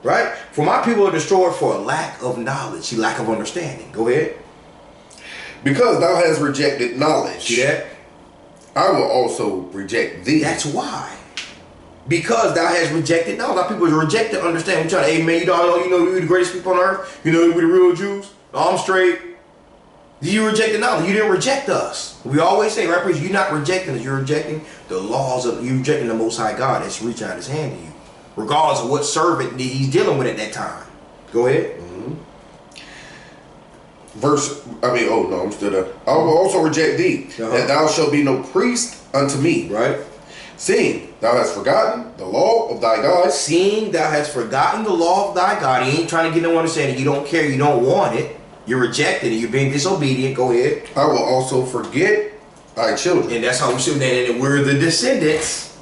right? For my people are destroyed for a lack of knowledge, lack of understanding. Go ahead. Because thou hast rejected knowledge. See that? I will also reject thee. That's why. Because thou hast rejected knowledge. A lot of people reject to understand. We try to, hey man, you know we're the greatest people on earth. You know we're the real Jews. I'm straight. You rejected knowledge. You didn't reject us. We always say, right, priest, you're not rejecting us. You're rejecting the laws of, you're rejecting the Most High God that's reaching out His hand to you, regardless of what servant He's dealing with at that time. Go ahead. I'm still there. I will also reject thee, that thou shalt be no priest unto me. Right. Seeing thou hast forgotten the law of thy God. Seeing thou hast forgotten the law of thy God. He ain't trying to get no understanding. You don't care. You don't want it. You're rejecting it. You're being disobedient. Go ahead. I will also forget thy children. And that's how we should. And we're the descendants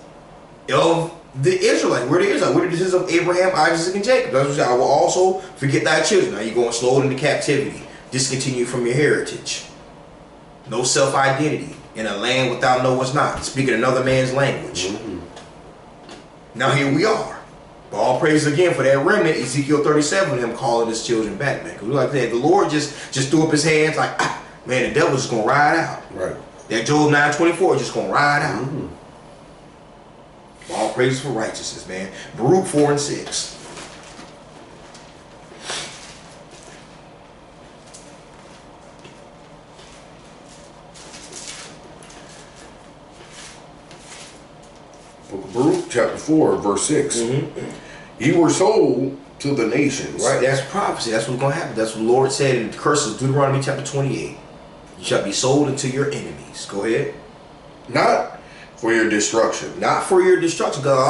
of the Israelites. We're the Israelites. We're the descendants of Abraham, Isaac, and Jacob. That's what I will also forget thy children. Now you're going slow into captivity. Discontinue from your heritage. No self-identity. In a land without knowest not. Speaking another man's language. Now here we are. But all praise again for that remnant. Ezekiel 37, him calling his children back, man. Because we like that. The Lord just threw up his hands like, man, the devil's just going to ride out. Right. That Job 9:24 is just going to ride out. All praise for righteousness, man. Baruch 4 and 6. Baruch chapter 4, verse 6. Ye were sold to the nations. Right, that's prophecy. That's what's going to happen. That's what the Lord said in the curses, Deuteronomy chapter 28. You shall be sold unto your enemies. Go ahead. Not for your destruction. Not for your destruction. Because a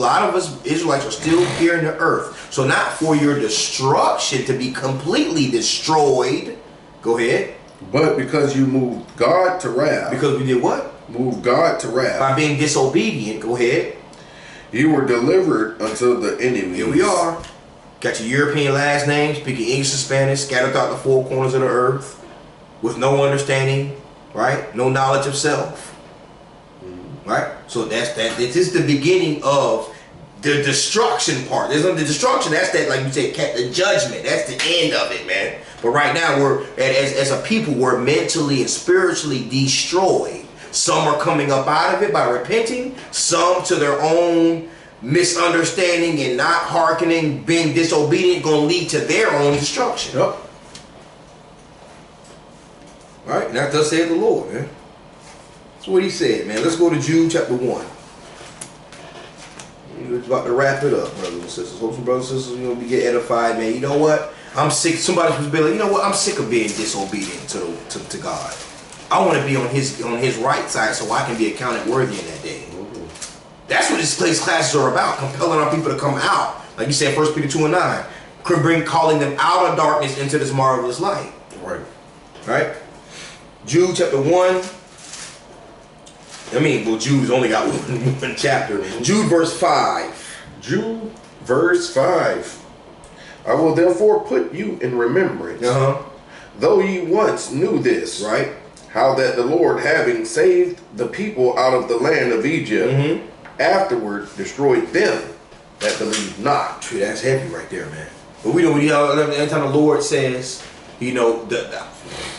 lot of us Israelites are still here in the earth. So not for your destruction, to be completely destroyed. Go ahead. But because you moved God to wrath. Because we did what? Moved God to wrath. By being disobedient. Go ahead. You were delivered unto the enemies. Here we are. Got your European last name, speaking English and Spanish, scattered throughout the four corners of the earth, with no understanding, right? No knowledge of self. Right? So that's that. This is the beginning of the destruction part. There's the destruction, that's that, like you said, the judgment. That's the end of it, man. But right now, we're as a people, we're mentally and spiritually destroyed. Some are coming up out of it by repenting. Some to their own misunderstanding and not hearkening, being disobedient, going to lead to their own destruction. Yep. Right? And that does say the Lord, man. That's what he said, man. Let's go to Jude chapter 1. We're about to wrap it up, brothers and sisters. Hope some brothers and sisters, we get edified, man. You know what? I'm sick. Somebody's supposed to be like, you know what? I'm sick of being disobedient to God. I want to be on his right side so I can be accounted worthy in that day. That's what this classes are about. Compelling our people to come out. Like you said, 1 Peter 2 and 9. Calling them out of darkness into this marvelous light. Right. Right? Jude chapter 1. Jude's only got one chapter. Jude verse 5. Jude verse 5. I will therefore put you in remembrance, though ye once knew this, right? How that the Lord, having saved the people out of the land of Egypt, afterward destroyed them that believe not. True, that's heavy right there, man. But we know, every time the Lord says,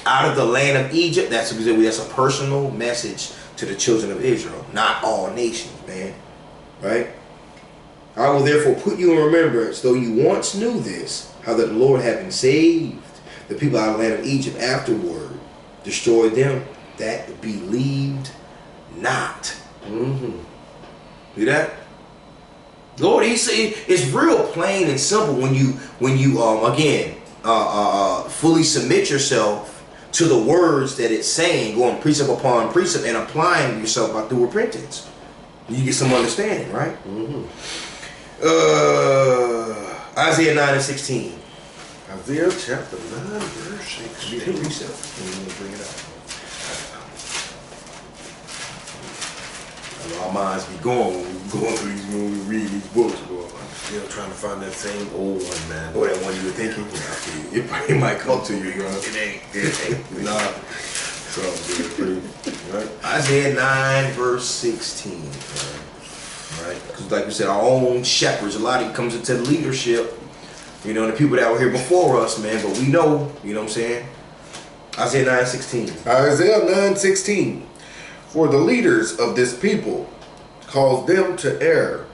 out of the land of Egypt, that's a personal message to the children of Israel, not all nations, man. Right? I will therefore put you in remembrance, though you once knew this, how that the Lord, having saved the people out of the land of Egypt, afterward destroyed them that believed not. See that? Lord, he said it's real plain and simple when you fully submit yourself to the words that it's saying, going precept upon precept and applying yourself by through repentance. You get some understanding, right? Isaiah 9 and 16. Isaiah chapter 9 verse 16. Read that precept when you bring it up. Our minds be going when we going through these, when we read these books, bro. I'm still trying to find that same old one, man. Or that one you were thinking? It might come to you, bro. It ain't. Nah. So, right? Isaiah 9 verse 16. Right? Because like we said, our own shepherds, a lot of it comes into leadership. The people that were here before us, man. But we know, you know what I'm saying? Isaiah 9:16. Isaiah 9:16. For the leaders of this people cause them to err,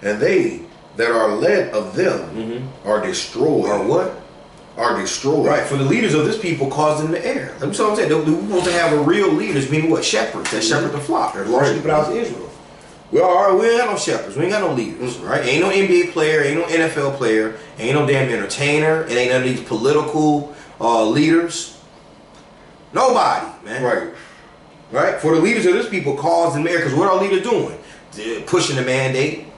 and they that are led of them are destroyed. Are what? Are destroyed. Right. For the leaders of this people cause them to err. That's what I'm saying. We're supposed to have a real leaders, meaning what? Shepherds that shepherd the flock. That's right. Sheep out of Israel. We ain't got no shepherds. We ain't got no leaders, right? Ain't no NBA player, ain't no NFL player, ain't no damn entertainer, it ain't none of these political leaders. Nobody, man. Right. Right? For the leaders of this people caused the mayor, because what are leaders doing? They're pushing the mandate. You know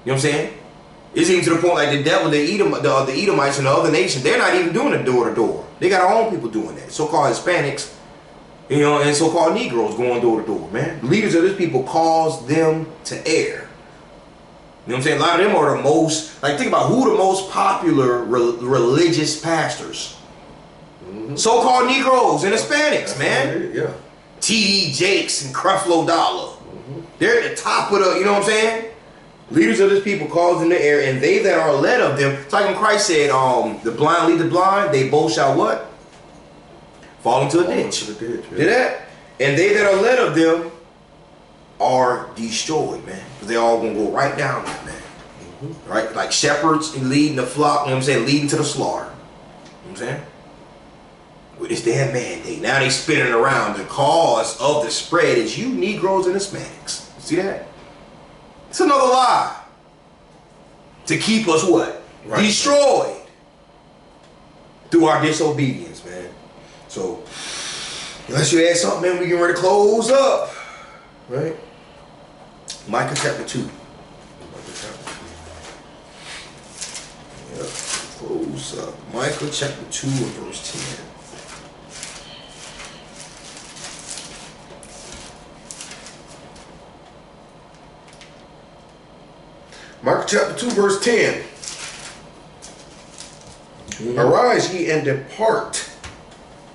what I'm saying? It's even to the point like the devil, the Edomites and the other nations, they're not even doing it door to door. They got our own people doing that. So-called Hispanics, you know, and so-called Negroes going door to door, man. The leaders of this people cause them to err. You know what I'm saying? A lot of them are the most, like, think about who the most popular religious pastors. So-called Negroes and Hispanics, man. Yeah. T.D. Jakes and Creflo Dollar. They're at the top of the, you know what I'm saying? Leaders of this people cause them to err, and they that are led of them. It's like when Christ said, the blind lead the blind, they both shall what? Fall into a ditch. Yeah. Did that? And they that are led of them are destroyed, man. Because they all gonna go right down there, man. Right? Like shepherds leading the flock, you know what I'm saying? Leading to the slaughter. You know what I'm saying? It's their mandate. Now they spinning around. The cause of the spread is you Negroes and Hispanics. See that? It's another lie. To keep us what? Right. Destroyed. Through our disobedience, man. So, unless you add something, man, we get ready to close up. Right? Micah chapter 2. Yep. Close up. Micah chapter 2 and verse 10. Mark chapter 2, verse 10. Arise ye and depart,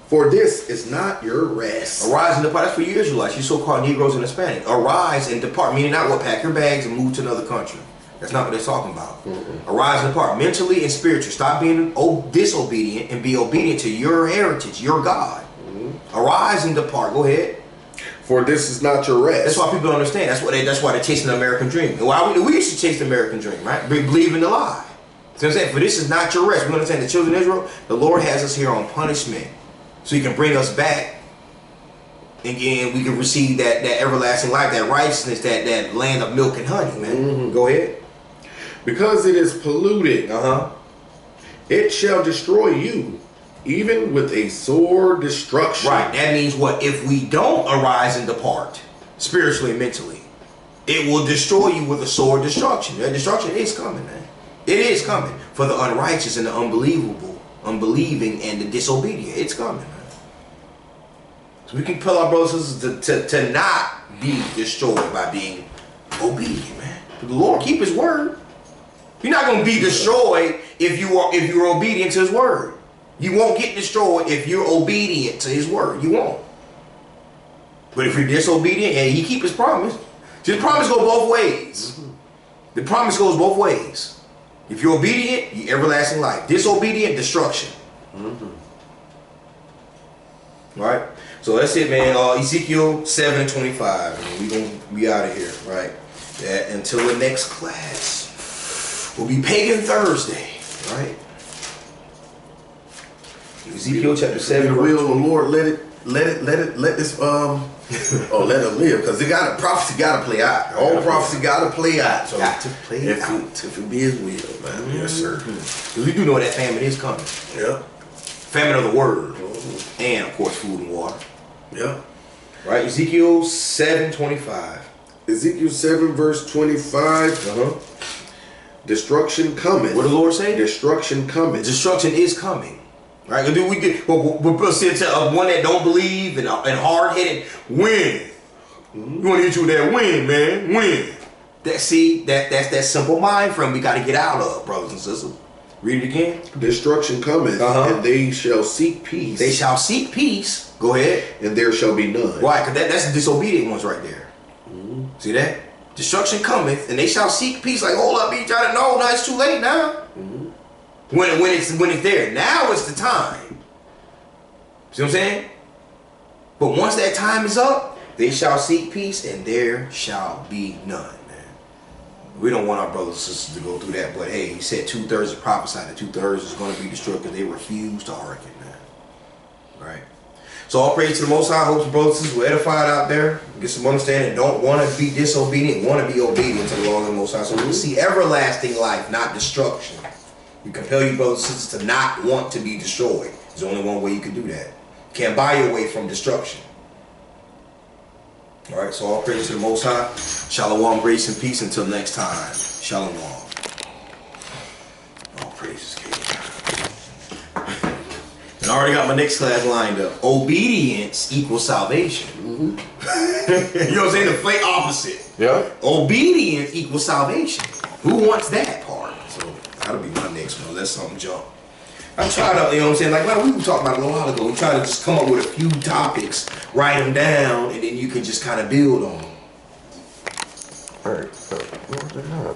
for this is not your rest. Arise and depart. That's for you Israelites, you so-called Negroes and Hispanics. Arise and depart, meaning not what, pack your bags and move to another country. That's not what they're talking about. Arise and depart, mentally and spiritually. Stop being disobedient and be obedient to your heritage, your God. Arise and depart. Go ahead. For this is not your rest. That's why people don't understand. That's why they're chasing the American dream. Why we used to chase the American dream, right? Believe in the lie. See what I'm saying? For this is not your rest. We understand the children of Israel, the Lord has us here on punishment. So he can bring us back. And we can receive that everlasting life, that righteousness, that land of milk and honey, man. Go ahead. Because it is polluted, it shall destroy you, even with a sore destruction. Right. That means what? If we don't arise and depart, spiritually and mentally, it will destroy you with a sore destruction. That destruction is coming, man. It is coming for the unrighteous and the unbelieving and the disobedient. It's coming, man. So we can tell our brothers and sisters to not be destroyed by being obedient, man. The Lord keep His word. You're not going to be destroyed if you're obedient to His word. You won't get destroyed if you're obedient to His word. You won't. But if you're disobedient, and He keep His promise. His promise goes both ways. The promise goes both ways. If you're obedient, you everlasting life. Disobedient, destruction. Right? So that's it, man. Ezekiel 7:25. We're going to be out of here, right? Until the next class. Will be Pagan Thursday, right? Ezekiel chapter 7. The will of the Lord, let this let them live, because prophecy gotta play out. All prophecy gotta play out. So got to play out. If it be His will, man. Yes, sir. Because we do know that famine is coming. Yeah. Famine of the word, and of course food and water. Yeah. Right? Ezekiel 7:25. Ezekiel 7, verse 25. Destruction cometh. What did the Lord say? Destruction cometh. Destruction is coming. Right? We get we'll say to one that don't believe and hard-headed, win. You want to hit you with that win, man. Win. That's that simple mind frame we got to get out of, brothers and sisters. Read it again. Destruction cometh, and they shall seek peace. They shall seek peace. Go ahead. And there shall be none. Why? Because that's the disobedient ones right there. See that? Destruction cometh, and they shall seek peace. Like, hold up, you trying to know? No, it's too late now. When it's there, now it's the time. See what I'm saying? But once that time is up, they shall seek peace, and there shall be none, man. We don't want our brothers and sisters to go through that, but hey, he said 2/3 of prophesied that 2/3 is going to be destroyed because they refuse to hearken, man. Right? So all praise to the Most High. Hope the brothers and sisters were edified out there. Get some understanding. Don't want to be disobedient. Want to be obedient to the law of the Most High. So we see everlasting life, not destruction. You compel your brothers and sisters to not want to be destroyed. There's only one way you can do that. Can't buy your way from destruction. All right, so all praise to the Most High. Shalom, grace and peace. Until next time. Shalom. All praises, King. And I already got my next class lined up. Obedience equals salvation. Mm-hmm. You know what I'm saying? The complete opposite. Yeah. Obedience equals salvation. Who wants that part? So that'll be my next one. Let something jump. I try to, you know what I'm saying? Like we were talking about it a while ago. We try to just come up with a few topics, write them down, and then you can just kind of build on them. All right.